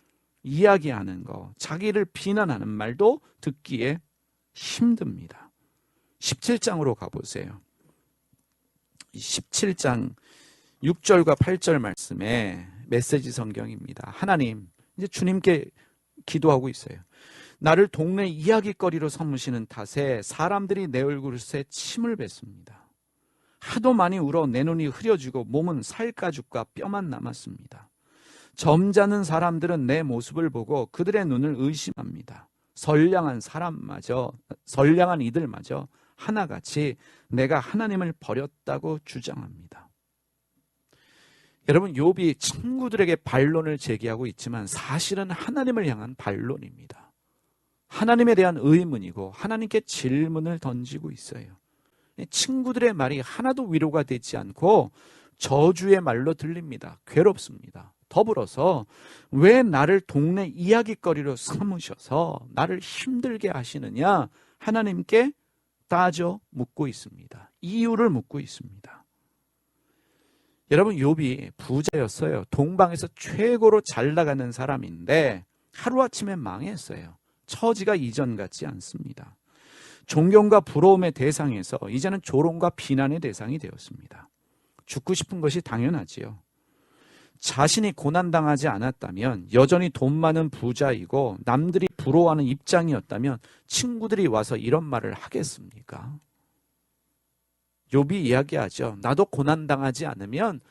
이야기하는 거, 자기를 비난하는 말도 듣기에 힘듭니다. 17장으로 가보세요. 17장 6절과 8절 말씀에 메시지 성경입니다. 하나님, 이제 주님께 기도하고 있어요. 나를 동네 이야기거리로 삼으시는 탓에 사람들이 내 얼굴에 침을 뱉습니다. 하도 많이 울어 내 눈이 흐려지고 몸은 살가죽과 뼈만 남았습니다. 점잖은 사람들은 내 모습을 보고 그들의 눈을 의심합니다. 선량한 이들마저 하나같이 내가 하나님을 버렸다고 주장합니다. 여러분, 욥이 친구들에게 반론을 제기하고 있지만 사실은 하나님을 향한 반론입니다. 하나님에 대한 의문이고 하나님께 질문을 던지고 있어요. 친구들의 말이 하나도 위로가 되지 않고 저주의 말로 들립니다. 괴롭습니다. 더불어서 왜 나를 동네 이야기거리로 삼으셔서 나를 힘들게 하시느냐? 하나님께 따져 묻고 있습니다. 이유를 묻고 있습니다. 여러분, 욥이 부자였어요. 동방에서 최고로 잘 나가는 사람인데 하루아침에 망했어요. 처지가 이전 같지 않습니다. 존경과 부러움의 대상에서 이제는 조롱과 비난의 대상이 되었습니다. 죽고 싶은 것이 당연하지요. 자신이 고난당하지 않았다면, 여전히 돈 많은 부자이고 남들이 부러워하는 입장이었다면 친구들이 와서 이런 말을 하겠습니까? 욥이 이야기하죠. 나도 고난당하지 않으면,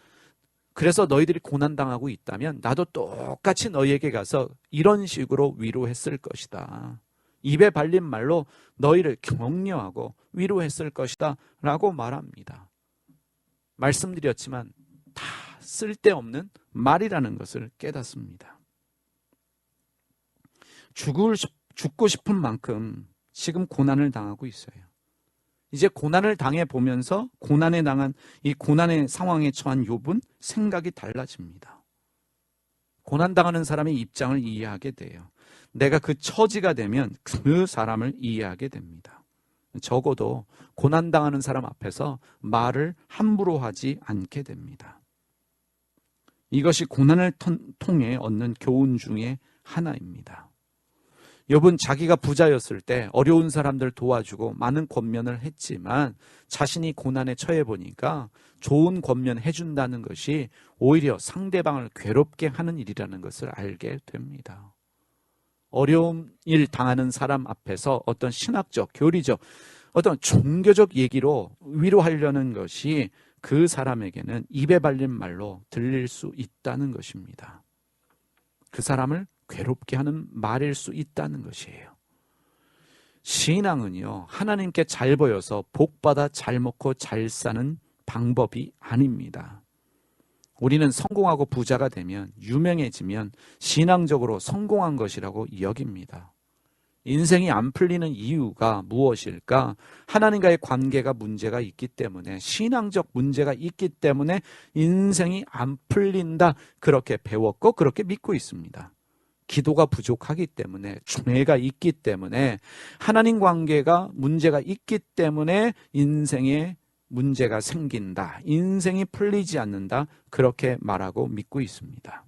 그래서 너희들이 고난당하고 있다면 나도 똑같이 너희에게 가서 이런 식으로 위로했을 것이다. 입에 발린 말로 너희를 격려하고 위로했을 것이다 라고 말합니다. 말씀드렸지만 다 쓸데없는 말이라는 것을 깨닫습니다. 죽고 싶은 만큼 지금 고난을 당하고 있어요. 이제 고난을 당해 보면서 고난에 당한 이 고난의 상황에 처한 욥은 생각이 달라집니다. 고난당하는 사람의 입장을 이해하게 돼요. 내가 그 처지가 되면 그 사람을 이해하게 됩니다. 적어도 고난당하는 사람 앞에서 말을 함부로 하지 않게 됩니다. 이것이 고난을 통해 얻는 교훈 중에 하나입니다. 욥은 자기가 부자였을 때 어려운 사람들 도와주고 많은 권면을 했지만 자신이 고난에 처해 보니까 좋은 권면 해준다는 것이 오히려 상대방을 괴롭게 하는 일이라는 것을 알게 됩니다. 어려운 일 당하는 사람 앞에서 어떤 신학적, 교리적, 어떤 종교적 얘기로 위로하려는 것이 그 사람에게는 입에 발린 말로 들릴 수 있다는 것입니다. 그 사람을 괴롭게 하는 말일 수 있다는 것이에요. 신앙은요, 하나님께 잘 보여서 복받아 잘 먹고 잘 사는 방법이 아닙니다. 우리는 성공하고 부자가 되면, 유명해지면 신앙적으로 성공한 것이라고 여깁니다. 인생이 안 풀리는 이유가 무엇일까? 하나님과의 관계가 문제가 있기 때문에, 신앙적 문제가 있기 때문에 인생이 안 풀린다, 그렇게 배웠고 그렇게 믿고 있습니다. 기도가 부족하기 때문에, 죄가 있기 때문에, 하나님 관계가 문제가 있기 때문에 인생에 문제가 생긴다, 인생이 풀리지 않는다, 그렇게 말하고 믿고 있습니다.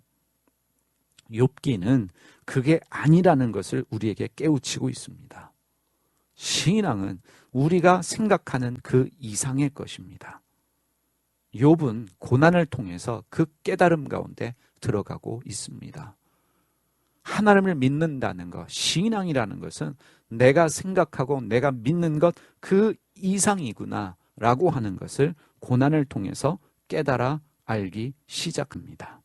욥기는 그게 아니라는 것을 우리에게 깨우치고 있습니다. 신앙은 우리가 생각하는 그 이상의 것입니다. 욥은 고난을 통해서 그 깨달음 가운데 들어가고 있습니다. 하나님을 믿는다는 것, 신앙이라는 것은 내가 생각하고 내가 믿는 것 그 이상이구나 라고 하는 것을 고난을 통해서 깨달아 알기 시작합니다.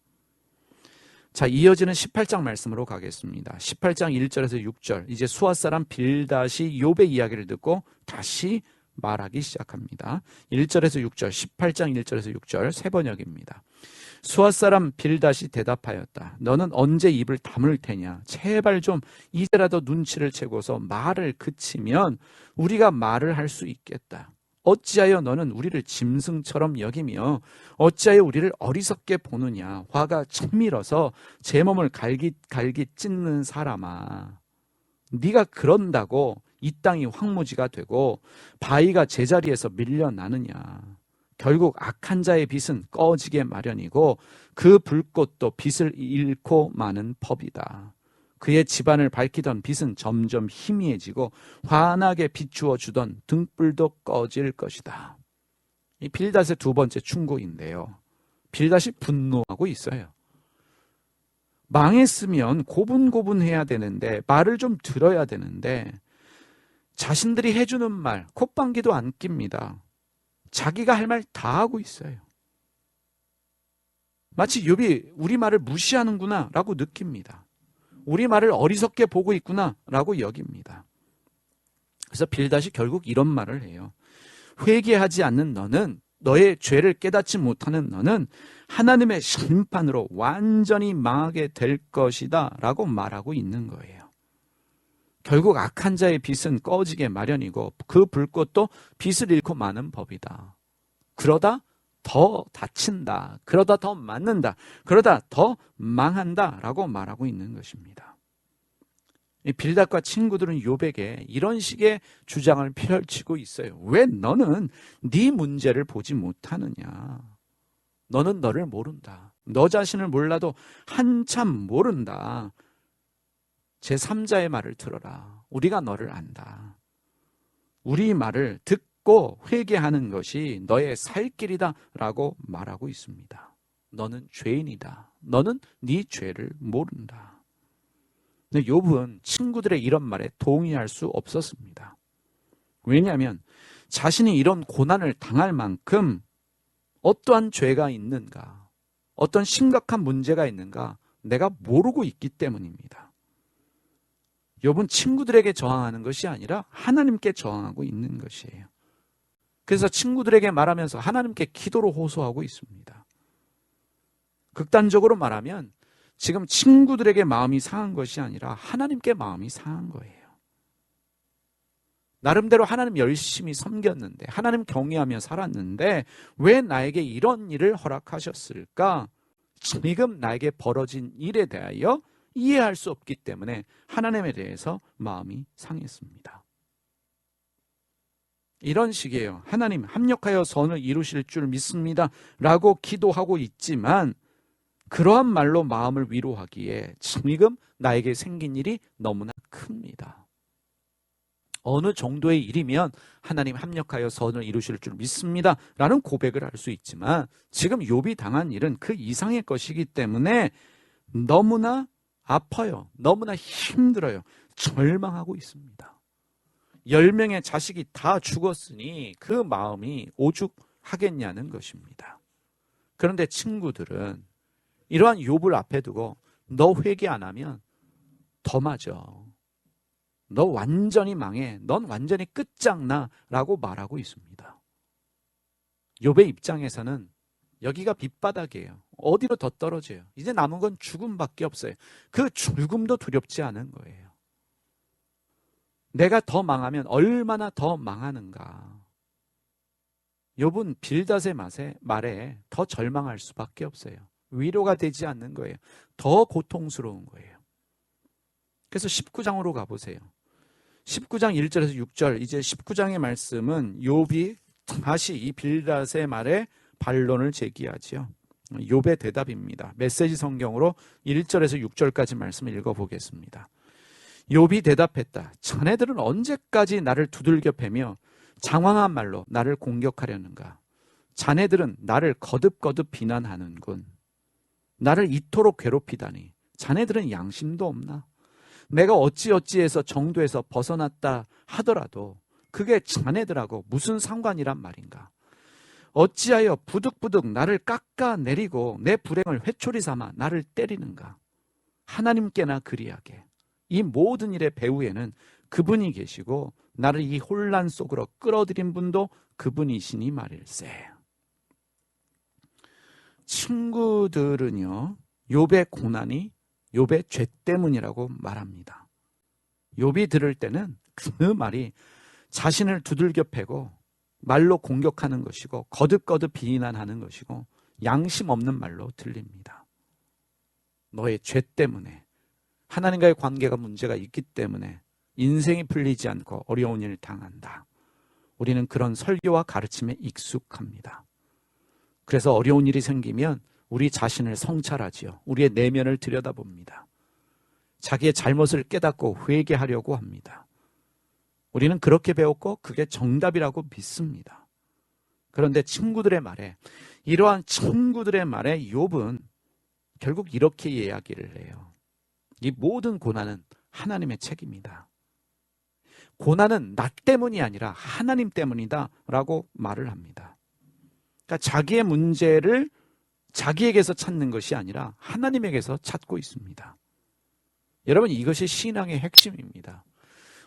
자, 이어지는 18장 말씀으로 가겠습니다. 18장 1절에서 6절, 이제 수아 사람 빌닷이 욥의 이야기를 듣고 다시 말하기 시작합니다. 1절에서 6절, 18장 1절에서 6절 세 번역입니다. 수아 사람 빌닷이 대답하였다. 너는 언제 입을 다물 테냐? 제발 좀 이제라도 눈치를 채고서 말을 그치면 우리가 말을 할 수 있겠다. 어찌하여 너는 우리를 짐승처럼 여기며 어찌하여 우리를 어리석게 보느냐? 화가 치밀어서 제 몸을 갈깃 찢는 사람아, 네가 그런다고 이 땅이 황무지가 되고 바위가 제자리에서 밀려나느냐? 결국 악한 자의 빛은 꺼지게 마련이고 그 불꽃도 빛을 잃고 마는 법이다. 그의 집안을 밝히던 빛은 점점 희미해지고 환하게 비추어 주던 등불도 꺼질 것이다. 이 빌닷의 두 번째 충고인데요. 빌닷이 분노하고 있어요. 망했으면 고분고분해야 되는데, 말을 좀 들어야 되는데 자신들이 해주는 말 콧방귀도 안 낍니다. 자기가 할 말 다 하고 있어요. 마치 욥이 우리 말을 무시하는구나 라고 느낍니다. 우리 말을 어리석게 보고 있구나 라고 여깁니다. 그래서 빌닷이 결국 이런 말을 해요. 회개하지 않는 너는, 너의 죄를 깨닫지 못하는 너는 하나님의 심판으로 완전히 망하게 될 것이다 라고 말하고 있는 거예요. 결국 악한 자의 빛은 꺼지게 마련이고 그 불꽃도 빛을 잃고 마는 법이다. 그러다 더 다친다. 그러다 더 맞는다. 그러다 더 망한다 라고 말하고 있는 것입니다. 이 빌닷과 친구들은 욥에게 이런 식의 주장을 펼치고 있어요. 왜 너는 네 문제를 보지 못하느냐? 너는 너를 모른다. 너 자신을 몰라도 한참 모른다. 제3자의 말을 들어라. 우리가 너를 안다. 우리 말을 듣고 회개하는 것이 너의 살 길이다 라고 말하고 있습니다. 너는 죄인이다. 너는 네 죄를 모른다. 근데 욥은 친구들의 이런 말에 동의할 수 없었습니다. 왜냐하면 자신이 이런 고난을 당할 만큼 어떠한 죄가 있는가, 어떤 심각한 문제가 있는가 내가 모르고 있기 때문입니다. 욥은 친구들에게 저항하는 것이 아니라 하나님께 저항하고 있는 것이에요. 그래서 친구들에게 말하면서 하나님께 기도로 호소하고 있습니다. 극단적으로 말하면 지금 친구들에게 마음이 상한 것이 아니라 하나님께 마음이 상한 거예요. 나름대로 하나님 열심히 섬겼는데, 하나님 경외하며 살았는데 왜 나에게 이런 일을 허락하셨을까? 지금 나에게 벌어진 일에 대하여 이해할 수 없기 때문에 하나님에 대해서 마음이 상했습니다. 이런 식이에요. 하나님 합력하여 선을 이루실 줄 믿습니다 라고 기도하고 있지만 그러한 말로 마음을 위로하기에 지금 나에게 생긴 일이 너무나 큽니다. 어느 정도의 일이면 하나님 합력하여 선을 이루실 줄 믿습니다 라는 고백을 할 수 있지만 지금 욥이 당한 일은 그 이상의 것이기 때문에 너무나 아파요. 너무나 힘들어요. 절망하고 있습니다. 10명의 자식이 다 죽었으니 그 마음이 오죽하겠냐는 것입니다. 그런데 친구들은 이러한 욥을 앞에 두고 너 회개 안 하면 더 맞아. 너 완전히 망해. 넌 완전히 끝장나. 라고 말하고 있습니다. 욥의 입장에서는 여기가 밑바닥이에요. 어디로 더 떨어져요? 이제 남은 건 죽음밖에 없어요. 그 죽음도 두렵지 않은 거예요. 내가 더 망하면 얼마나 더 망하는가. 욥은 빌닷의 말에 더 절망할 수밖에 없어요. 위로가 되지 않는 거예요. 더 고통스러운 거예요. 그래서 19장으로 가보세요. 19장 1절에서 6절, 이제 19장의 말씀은 욥이 다시 이 빌닷의 말에 반론을 제기하지요. 욥의 대답입니다. 메시지 성경으로 1절에서 6절까지 말씀을 읽어보겠습니다. 욥이 대답했다. 자네들은 언제까지 나를 두들겨 패며 장황한 말로 나를 공격하려는가? 자네들은 나를 거듭거듭 비난하는군. 나를 이토록 괴롭히다니 자네들은 양심도 없나? 내가 어찌어찌해서 정도에서 벗어났다 하더라도 그게 자네들하고 무슨 상관이란 말인가? 어찌하여 부득부득 나를 깎아내리고 내 불행을 회초리 삼아 나를 때리는가? 하나님께나 그리하게 이 모든 일의 배후에는 그분이 계시고 나를 이 혼란 속으로 끌어들인 분도 그분이시니 말일세. 친구들은요, 욥의 고난이 욥의 죄 때문이라고 말합니다. 욥이 들을 때는 그 말이 자신을 두들겨 패고 말로 공격하는 것이고 거듭거듭 비난하는 것이고 양심 없는 말로 들립니다. 너의 죄 때문에, 하나님과의 관계가 문제가 있기 때문에 인생이 풀리지 않고 어려운 일을 당한다. 우리는 그런 설교와 가르침에 익숙합니다. 그래서 어려운 일이 생기면 우리 자신을 성찰하지요. 우리의 내면을 들여다봅니다. 자기의 잘못을 깨닫고 회개하려고 합니다. 우리는 그렇게 배웠고 그게 정답이라고 믿습니다. 그런데 친구들의 말에, 이러한 친구들의 말에 욥은 결국 이렇게 이야기를 해요. 이 모든 고난은 하나님의 책임이다. 고난은 나 때문이 아니라 하나님 때문이다 라고 말을 합니다. 그러니까 자기의 문제를 자기에게서 찾는 것이 아니라 하나님에게서 찾고 있습니다. 여러분, 이것이 신앙의 핵심입니다.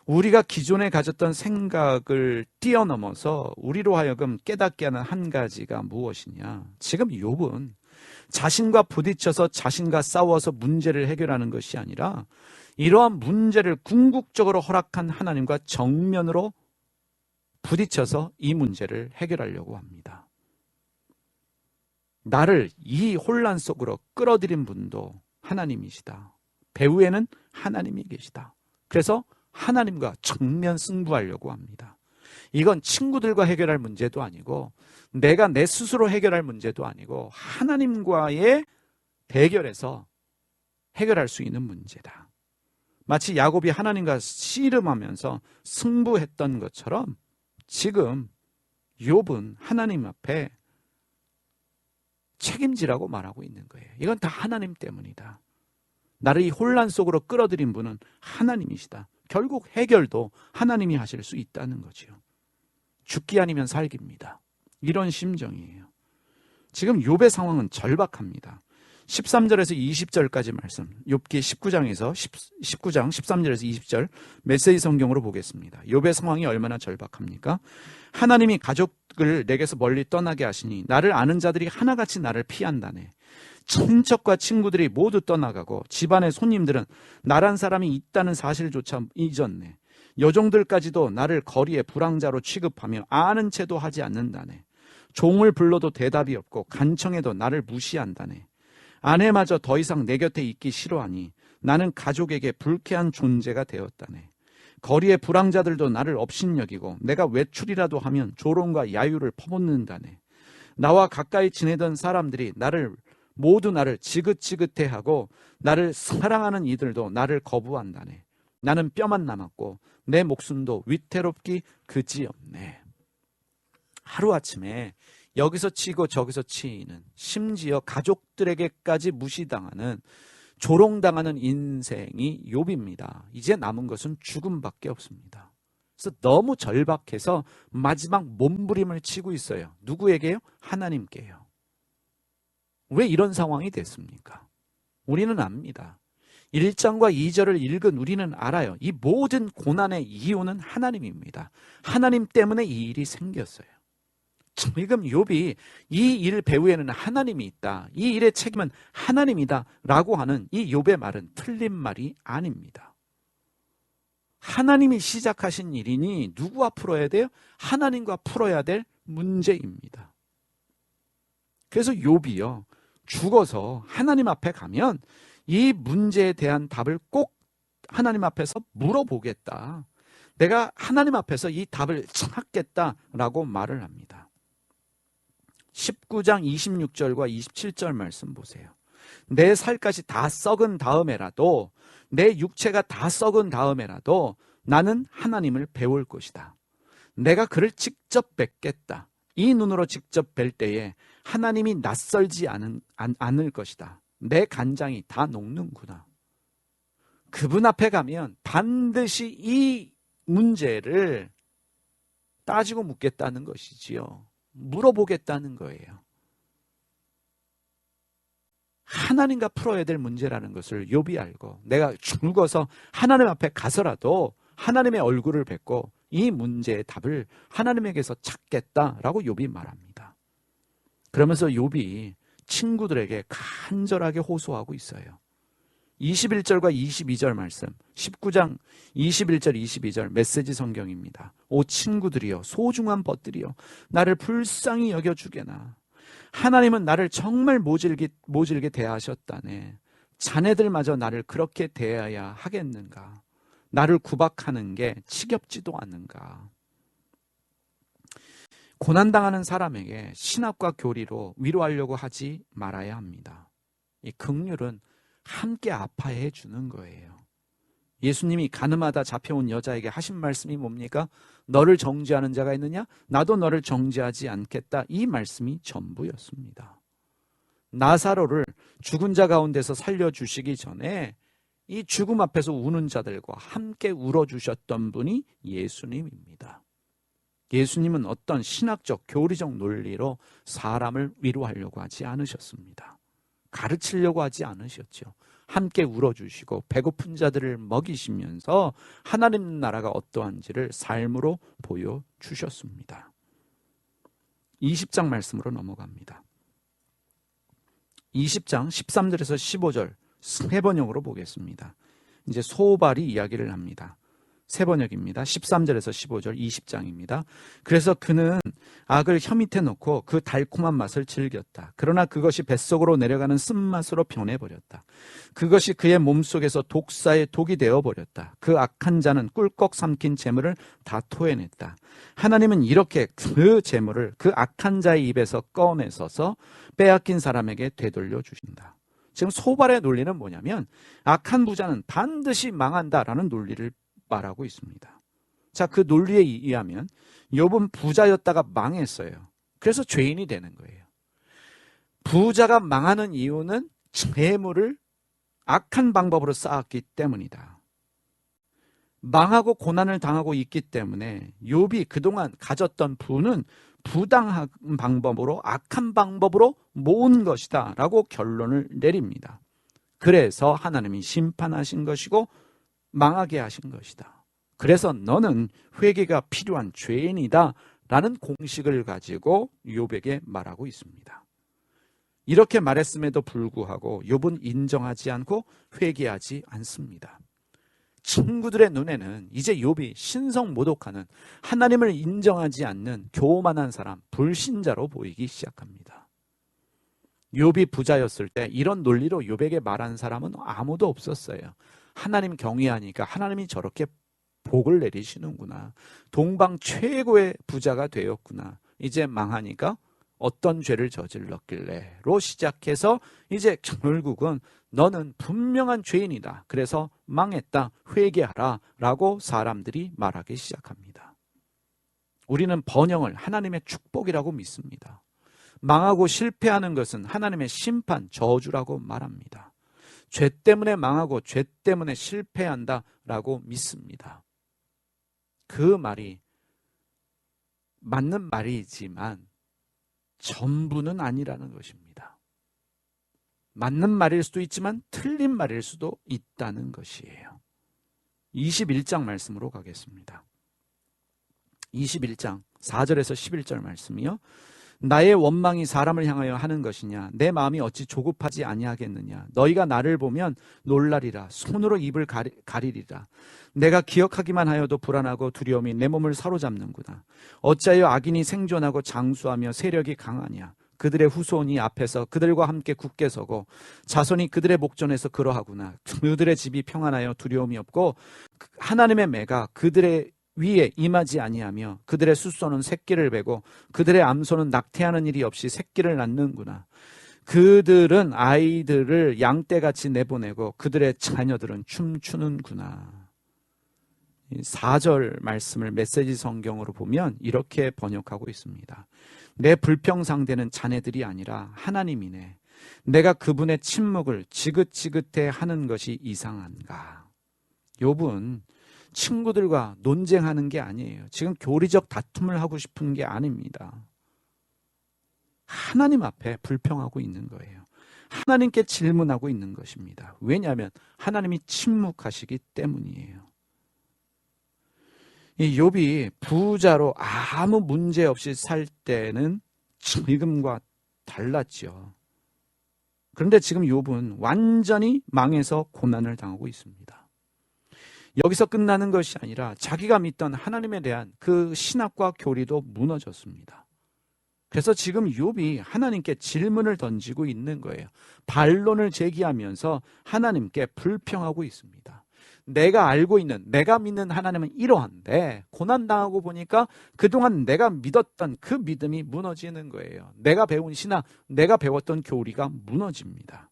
우리가 기존에 가졌던 생각을 뛰어넘어서 우리로 하여금 깨닫게 하는 한 가지가 무엇이냐? 지금 욥은 자신과 부딪혀서 자신과 싸워서 문제를 해결하는 것이 아니라 이러한 문제를 궁극적으로 허락한 하나님과 정면으로 부딪혀서 이 문제를 해결하려고 합니다. 나를 이 혼란 속으로 끌어들인 분도 하나님이시다. 배후에는 하나님이 계시다. 그래서 하나님과 정면 승부하려고 합니다. 이건 친구들과 해결할 문제도 아니고 내가 내 스스로 해결할 문제도 아니고 하나님과의 대결에서 해결할 수 있는 문제다. 마치 야곱이 하나님과 씨름하면서 승부했던 것처럼 지금 욥은 하나님 앞에 책임지라고 말하고 있는 거예요. 이건 다 하나님 때문이다. 나를 이 혼란 속으로 끌어들인 분은 하나님이시다. 결국 해결도 하나님이 하실 수 있다는 거죠. 죽기 아니면 살기입니다. 이런 심정이에요. 지금 욥의 상황은 절박합니다. 13절에서 20절까지 말씀, 욥기 19장 13절에서 20절 메시지 성경으로 보겠습니다. 욥의 상황이 얼마나 절박합니까? 하나님이 가족을 내게서 멀리 떠나게 하시니 나를 아는 자들이 하나같이 나를 피한다네. 친척과 친구들이 모두 떠나가고 집안의 손님들은 나란 사람이 있다는 사실조차 잊었네. 여종들까지도 나를 거리에 불황자로 취급하며 아는 채도 하지 않는다네. 종을 불러도 대답이 없고 간청해도 나를 무시한다네. 아내마저 더 이상 내 곁에 있기 싫어하니 나는 가족에게 불쾌한 존재가 되었다네. 거리의 불황자들도 나를 업신여기고 내가 외출이라도 하면 조롱과 야유를 퍼붓는다네. 나와 가까이 지내던 사람들이 모두 나를 지긋지긋해하고 나를 사랑하는 이들도 나를 거부한다네. 나는 뼈만 남았고 내 목숨도 위태롭기 그지없네. 하루아침에 여기서 치고 저기서 치이는, 심지어 가족들에게까지 무시당하는 조롱당하는 인생이 욥입니다. 이제 남은 것은 죽음밖에 없습니다. 그래서 너무 절박해서 마지막 몸부림을 치고 있어요. 누구에게요? 하나님께요. 왜 이런 상황이 됐습니까? 우리는 압니다. 1장과 2절을 읽은 우리는 알아요. 이 모든 고난의 이유는 하나님입니다. 하나님 때문에 이 일이 생겼어요. 지금 욥이 이 일 배후에는 하나님이 있다, 이 일의 책임은 하나님이다 라고 하는 이 욥의 말은 틀린 말이 아닙니다. 하나님이 시작하신 일이니 누구와 풀어야 돼요? 하나님과 풀어야 될 문제입니다. 그래서 욥이요, 죽어서 하나님 앞에 가면 이 문제에 대한 답을 꼭 하나님 앞에서 물어보겠다, 내가 하나님 앞에서 이 답을 찾겠다라고 말을 합니다. 19장 26절과 27절 말씀 보세요. 내 살갗이 다 썩은 다음에라도, 내 육체가 다 썩은 다음에라도 나는 하나님을 배울 것이다. 내가 그를 직접 뵙겠다. 이 눈으로 직접 뵐 때에 하나님이 낯설지 않을 것이다. 내 간장이 다 녹는구나. 그분 앞에 가면 반드시 이 문제를 따지고 묻겠다는 것이지요. 물어보겠다는 거예요. 하나님과 풀어야 될 문제라는 것을 욥이 알고, 내가 죽어서 하나님 앞에 가서라도 하나님의 얼굴을 뵙고 이 문제의 답을 하나님에게서 찾겠다라고 욥이 말합니다. 그러면서 욥이 친구들에게 간절하게 호소하고 있어요. 21절과 22절 말씀, 19장 21절 22절 메시지 성경입니다. 오 친구들이여, 소중한 벗들이여, 나를 불쌍히 여겨주게나. 하나님은 나를 정말 모질게 대하셨다네. 자네들마저 나를 그렇게 대해야 하겠는가? 나를 구박하는 게 지겹지도 않은가? 고난당하는 사람에게 신학과 교리로 위로하려고 하지 말아야 합니다. 이 긍휼은 함께 아파해 주는 거예요. 예수님이 가늠하다 잡혀온 여자에게 하신 말씀이 뭡니까? 너를 정죄하는 자가 있느냐? 나도 너를 정죄하지 않겠다. 이 말씀이 전부였습니다. 나사로를 죽은 자 가운데서 살려주시기 전에 이 죽음 앞에서 우는 자들과 함께 울어주셨던 분이 예수님입니다. 예수님은 어떤 신학적, 교리적 논리로 사람을 위로하려고 하지 않으셨습니다. 가르치려고 하지 않으셨죠. 함께 울어주시고 배고픈 자들을 먹이시면서 하나님 나라가 어떠한지를 삶으로 보여주셨습니다. 20장 말씀으로 넘어갑니다. 20장 13절에서 15절 세 번역으로 보겠습니다. 이제 소발이 이야기를 합니다. 세 번역입니다. 13절에서 15절 20장입니다. 그래서 그는 악을 혀 밑에 놓고 그 달콤한 맛을 즐겼다. 그러나 그것이 뱃속으로 내려가는 쓴맛으로 변해버렸다. 그것이 그의 몸속에서 독사의 독이 되어버렸다. 그 악한 자는 꿀꺽 삼킨 재물을 다 토해냈다. 하나님은 이렇게 그 재물을 그 악한 자의 입에서 꺼내서서 빼앗긴 사람에게 되돌려 주신다. 지금 소발의 논리는 뭐냐면 악한 부자는 반드시 망한다라는 논리를 말하고 있습니다. 자, 그 논리에 의하면 욥은 부자였다가 망했어요. 그래서 죄인이 되는 거예요. 부자가 망하는 이유는 재물을 악한 방법으로 쌓았기 때문이다. 망하고 고난을 당하고 있기 때문에 욥이 그동안 가졌던 부는 부당한 방법으로, 악한 방법으로 모은 것이다 라고 결론을 내립니다. 그래서 하나님이 심판하신 것이고 망하게 하신 것이다. 그래서 너는 회개가 필요한 죄인이다 라는 공식을 가지고 욥에게 말하고 있습니다. 이렇게 말했음에도 불구하고 욥은 인정하지 않고 회개하지 않습니다. 친구들의 눈에는 이제 욥이 신성모독하는, 하나님을 인정하지 않는 교만한 사람, 불신자로 보이기 시작합니다. 욥이 부자였을 때 이런 논리로 욥에게 말한 사람은 아무도 없었어요. 하나님 경외하니까 하나님이 저렇게 복을 내리시는구나. 동방 최고의 부자가 되었구나. 이제 망하니까 어떤 죄를 저질렀길래로 시작해서 이제 결국은 너는 분명한 죄인이다. 그래서 망했다. 회개하라. 라고 사람들이 말하기 시작합니다. 우리는 번영을 하나님의 축복이라고 믿습니다. 망하고 실패하는 것은 하나님의 심판, 저주라고 말합니다. 죄 때문에 망하고 죄 때문에 실패한다라고 믿습니다. 그 말이 맞는 말이지만 전부는 아니라는 것입니다. 맞는 말일 수도 있지만 틀린 말일 수도 있다는 것이에요. 21장 말씀으로 가겠습니다. 21장 4절에서 11절 말씀이요. 나의 원망이 사람을 향하여 하는 것이냐? 내 마음이 어찌 조급하지 아니하겠느냐? 너희가 나를 보면 놀라리라. 손으로 입을 가리리라. 내가 기억하기만 하여도 불안하고 두려움이 내 몸을 사로잡는구나. 어찌하여 악인이 생존하고 장수하며 세력이 강하냐? 그들의 후손이 앞에서 그들과 함께 굳게 서고 자손이 그들의 목전에서 그러하구나. 그들의 집이 평안하여 두려움이 없고 하나님의 매가 그들의 위에 임하지 아니하며 그들의 숫소는 새끼를 베고 그들의 암소는 낙태하는 일이 없이 새끼를 낳는구나. 그들은 아이들을 양떼같이 내보내고 그들의 자녀들은 춤추는구나. 4절 말씀을 메시지 성경으로 보면 이렇게 번역하고 있습니다. 내 불평상대는 자네들이 아니라 하나님이네. 내가 그분의 침묵을 지긋지긋해 하는 것이 이상한가. 욥은 친구들과 논쟁하는 게 아니에요. 지금 교리적 다툼을 하고 싶은 게 아닙니다. 하나님 앞에 불평하고 있는 거예요. 하나님께 질문하고 있는 것입니다. 왜냐하면 하나님이 침묵하시기 때문이에요. 이 욥이 부자로 아무 문제 없이 살 때는 지금과 달랐죠. 그런데 지금 욥은 완전히 망해서 고난을 당하고 있습니다. 여기서 끝나는 것이 아니라 자기가 믿던 하나님에 대한 그 신학과 교리도 무너졌습니다. 그래서 지금 욥이 하나님께 질문을 던지고 있는 거예요. 반론을 제기하면서 하나님께 불평하고 있습니다. 내가 알고 있는, 내가 믿는 하나님은 이러한데 고난당하고 보니까 그동안 내가 믿었던 그 믿음이 무너지는 거예요. 내가 배운 신학, 내가 배웠던 교리가 무너집니다.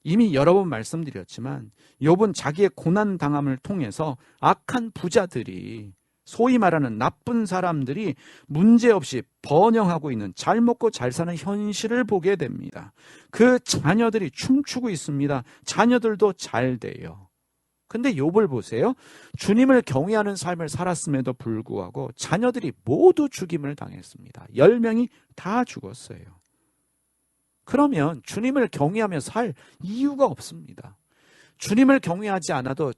이미 여러 번 말씀드렸지만 욥은 자기의 고난당함을 통해서 악한 부자들이, 소위 말하는 나쁜 사람들이 문제없이 번영하고 있는, 잘 먹고 잘 사는 현실을 보게 됩니다. 그 자녀들이 춤추고 있습니다. 자녀들도 잘 돼요. 근데 욥을 보세요. 주님을 경외하는 삶을 살았음에도 불구하고 자녀들이 모두 죽임을 당했습니다. 10명이 다 죽었어요. 그러면 주님을 경외하며 살 이유가 없습니다. 주님을 경외하지 않아도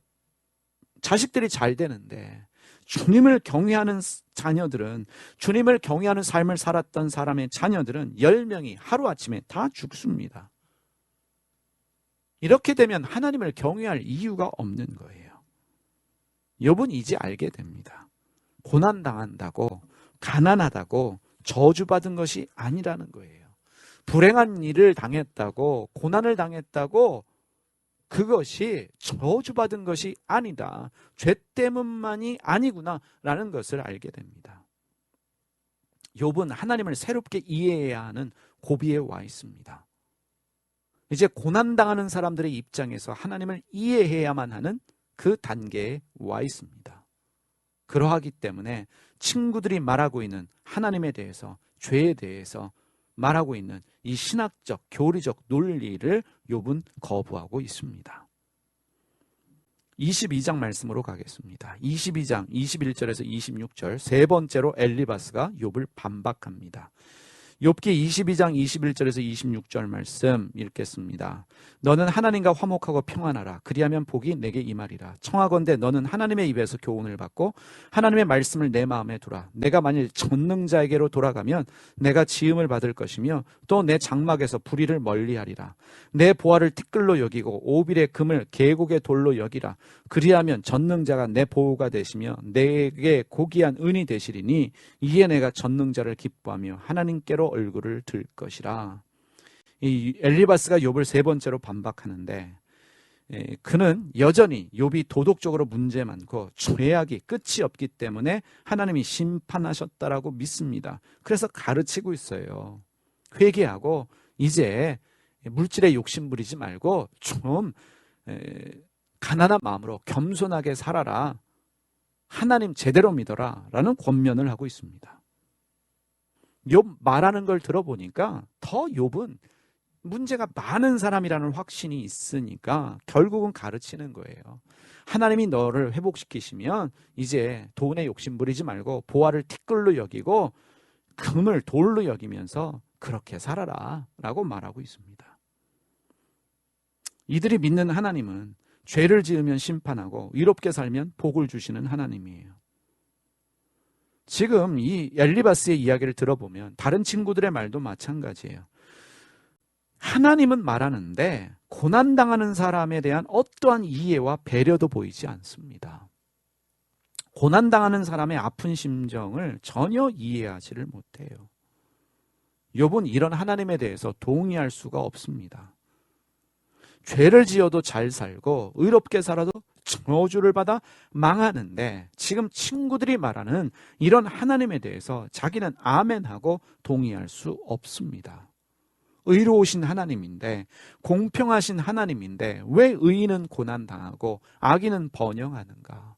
자식들이 잘 되는데, 주님을 경외하는 자녀들은, 주님을 경외하는 삶을 살았던 사람의 자녀들은 10명이 하루아침에 다 죽습니다. 이렇게 되면 하나님을 경외할 이유가 없는 거예요. 욥은 이제 알게 됩니다. 고난당한다고, 가난하다고 저주받은 것이 아니라는 거예요. 불행한 일을 당했다고, 고난을 당했다고 그것이 저주받은 것이 아니다. 죄 때문만이 아니구나라는 것을 알게 됩니다. 욥은 하나님을 새롭게 이해해야 하는 고비에 와 있습니다. 이제 고난당하는 사람들의 입장에서 하나님을 이해해야만 하는 그 단계에 와 있습니다. 그러하기 때문에 친구들이 말하고 있는 하나님에 대해서, 죄에 대해서 말하고 있는 이 신학적, 교리적 논리를 욥은 거부하고 있습니다. 22장 말씀으로 가겠습니다. 22장 21절에서 26절, 세 번째로 엘리바스가 욥을 반박합니다. 욥기 22장 21절에서 26절 말씀 읽겠습니다. 너는 하나님과 화목하고 평안하라. 그리하면 복이 내게 임하리라. 청하건대 너는 하나님의 입에서 교훈을 받고 하나님의 말씀을 내 마음에 두라. 내가 만일 전능자에게로 돌아가면 내가 지음을 받을 것이며 또 내 장막에서 불의를 멀리하리라. 내 보화를 티끌로 여기고 오빌의 금을 계곡의 돌로 여기라. 그리하면 전능자가 내 보호가 되시며 내게 고귀한 은이 되시리니 이에 내가 전능자를 기뻐하며 하나님께로 얼굴을 들 것이라. 이 엘리바스가 욥을 세 번째로 반박하는데, 그는 여전히 욥이 도덕적으로 문제 많고 죄악이 끝이 없기 때문에 하나님이 심판하셨다라고 믿습니다. 그래서 가르치고 있어요. 회개하고 이제 물질에 욕심 부리지 말고 좀 가난한 마음으로 겸손하게 살아라. 하나님 제대로 믿어라 라는 권면을 하고 있습니다. 욥 말하는 걸 들어보니까 더 욥은 문제가 많은 사람이라는 확신이 있으니까 결국은 가르치는 거예요. 하나님이 너를 회복시키시면 이제 돈에 욕심 부리지 말고 보화를 티끌로 여기고 금을 돌로 여기면서 그렇게 살아라 라고 말하고 있습니다. 이들이 믿는 하나님은 죄를 지으면 심판하고 의롭게 살면 복을 주시는 하나님이에요. 지금 이 엘리바스의 이야기를 들어보면 다른 친구들의 말도 마찬가지예요. 하나님은 말하는데 고난당하는 사람에 대한 어떠한 이해와 배려도 보이지 않습니다. 고난당하는 사람의 아픈 심정을 전혀 이해하지를 못해요. 욥은 이런 하나님에 대해서 동의할 수가 없습니다. 죄를 지어도 잘 살고 의롭게 살아도 저주를 받아 망하는데 지금 친구들이 말하는 이런 하나님에 대해서 자기는 아멘하고 동의할 수 없습니다. 의로우신 하나님인데, 공평하신 하나님인데 왜 의인은 고난당하고 악인은 번영하는가?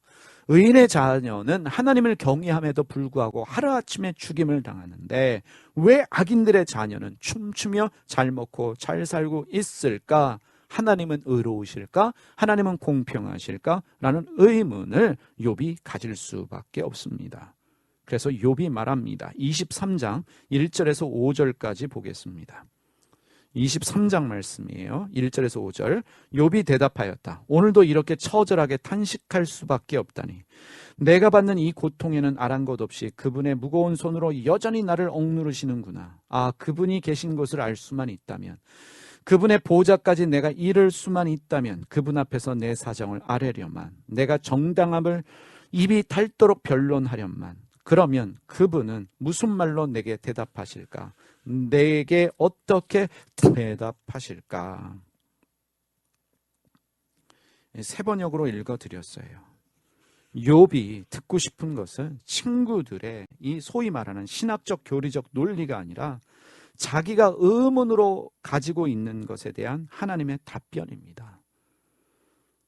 의인의 자녀는 하나님을 경외함에도 불구하고 하루아침에 죽임을 당하는데 왜 악인들의 자녀는 춤추며 잘 먹고 잘 살고 있을까? 하나님은 의로우실까? 하나님은 공평하실까? 라는 의문을 욥이 가질 수밖에 없습니다. 그래서 욥이 말합니다. 23장 1절에서 5절까지 보겠습니다. 23장 말씀이에요. 1절에서 5절. 욥이 대답하였다. 오늘도 이렇게 처절하게 탄식할 수밖에 없다니. 내가 받는 이 고통에는 아랑곳 없이 그분의 무거운 손으로 여전히 나를 억누르시는구나. 아, 그분이 계신 것을 알 수만 있다면, 그분의 보좌까지 내가 이를 수만 있다면 그분 앞에서 내 사정을 아뢰려만, 내가 정당함을 입이 닳도록 변론하련만, 그러면 그분은 무슨 말로 내게 대답하실까? 내게 어떻게 대답하실까? 세 번역으로 읽어드렸어요. 욥이 듣고 싶은 것은 친구들의 이 소위 말하는 신학적 교리적 논리가 아니라 자기가 의문으로 가지고 있는 것에 대한 하나님의 답변입니다.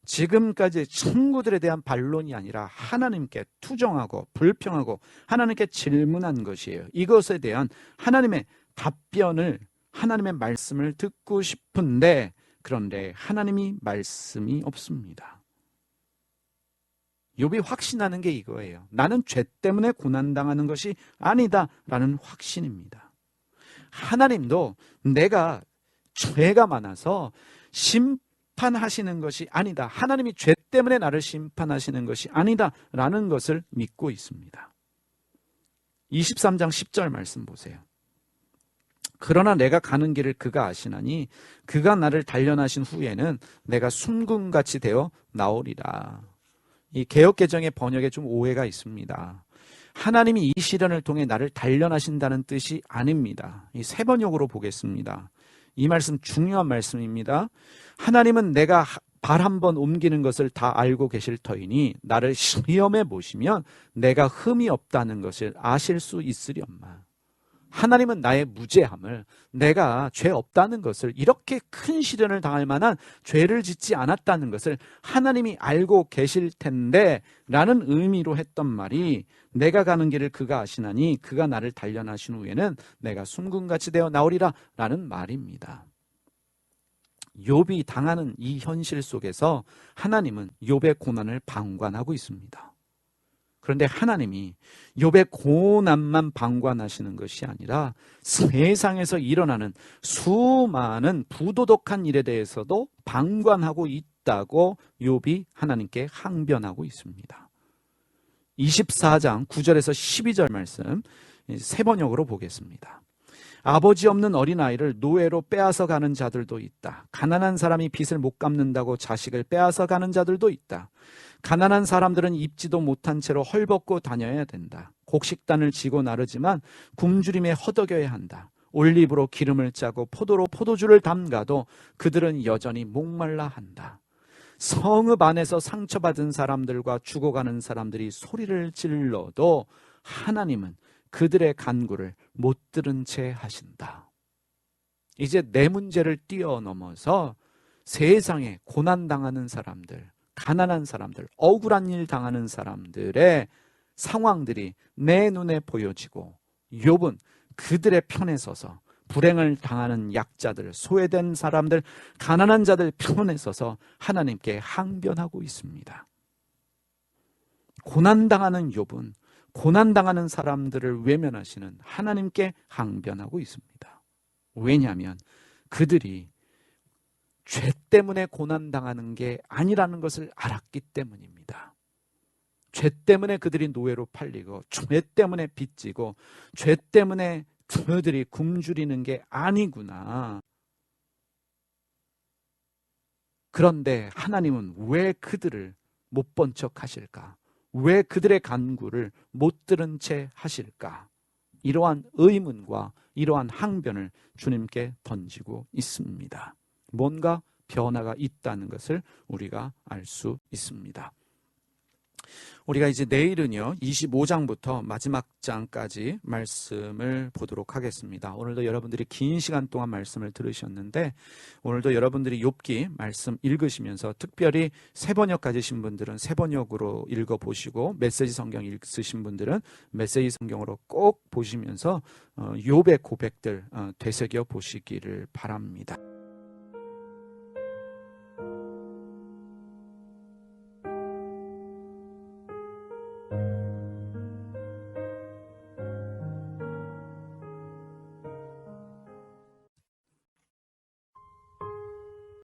지금까지 친구들에 대한 반론이 아니라 하나님께 투정하고 불평하고 하나님께 질문한 것이에요. 이것에 대한 하나님의 답변을, 하나님의 말씀을 듣고 싶은데, 그런데 하나님이 말씀이 없습니다. 욥이 확신하는 게 이거예요. 나는 죄 때문에 고난당하는 것이 아니다 라는 확신입니다. 하나님도 내가 죄가 많아서 심판하시는 것이 아니다, 하나님이 죄 때문에 나를 심판하시는 것이 아니다 라는 것을 믿고 있습니다. 23장 10절 말씀 보세요. 그러나 내가 가는 길을 그가 아시나니 그가 나를 단련하신 후에는 내가 순금같이 되어 나오리라. 이 개역개정의 번역에 좀 오해가 있습니다. 하나님이 이 시련을 통해 나를 단련하신다는 뜻이 아닙니다. 이 세 번역으로 보겠습니다. 이 말씀 중요한 말씀입니다. 하나님은 내가 발 한 번 옮기는 것을 다 알고 계실 터이니 나를 시험해 보시면 내가 흠이 없다는 것을 아실 수 있으련만. 하나님은 나의 무죄함을, 내가 죄 없다는 것을, 이렇게 큰 시련을 당할 만한 죄를 짓지 않았다는 것을 하나님이 알고 계실 텐데 라는 의미로 했던 말이, 내가 가는 길을 그가 아시나니 그가 나를 단련하신 후에는 내가 순금같이 되어 나오리라 라는 말입니다. 욥이 당하는 이 현실 속에서 하나님은 욥의 고난을 방관하고 있습니다. 그런데 하나님이 욥의 고난만 방관하시는 것이 아니라 세상에서 일어나는 수많은 부도덕한 일에 대해서도 방관하고 있다고 욥이 하나님께 항변하고 있습니다. 24장 9절에서 12절 말씀 세 번역으로 보겠습니다. 아버지 없는 어린아이를 노예로 빼앗아 가는 자들도 있다. 가난한 사람이 빚을 못 갚는다고 자식을 빼앗아 가는 자들도 있다. 가난한 사람들은 입지도 못한 채로 헐벗고 다녀야 된다. 곡식단을 지고 나르지만 굶주림에 허덕여야 한다. 올리브로 기름을 짜고 포도로 포도주를 담가도 그들은 여전히 목말라 한다. 성읍 안에서 상처받은 사람들과 죽어가는 사람들이 소리를 질러도 하나님은 그들의 간구를 못 들은 채 하신다. 이제 내 문제를 뛰어넘어서 세상에 고난당하는 사람들, 가난한 사람들, 억울한 일 당하는 사람들의 상황들이 내 눈에 보여지고 욥은 그들의 편에 서서 불행을 당하는 약자들, 소외된 사람들, 가난한 자들 편에 서서 하나님께 항변하고 있습니다. 고난당하는 욥은 고난당하는 사람들을 외면하시는 하나님께 항변하고 있습니다. 왜냐하면 그들이 죄 때문에 고난당하는 게 아니라는 것을 알았기 때문입니다. 죄 때문에 그들이 노예로 팔리고, 죄 때문에 빚지고, 죄 때문에 그들이 굶주리는 게 아니구나. 그런데 하나님은 왜 그들을 못 본 척 하실까? 왜 그들의 간구를 못 들은 채 하실까? 이러한 의문과 이러한 항변을 주님께 던지고 있습니다. 뭔가 변화가 있다는 것을 우리가 알 수 있습니다. 우리가 이제 내일은요 25장부터 마지막 장까지 말씀을 보도록 하겠습니다. 오늘도 여러분들이 긴 시간 동안 말씀을 들으셨는데, 오늘도 여러분들이 욥기 말씀 읽으시면서 특별히 새번역 가지신 분들은 새번역으로 읽어보시고, 메시지 성경 읽으신 분들은 메시지 성경으로 꼭 보시면서 욥의 고백들 되새겨 보시기를 바랍니다.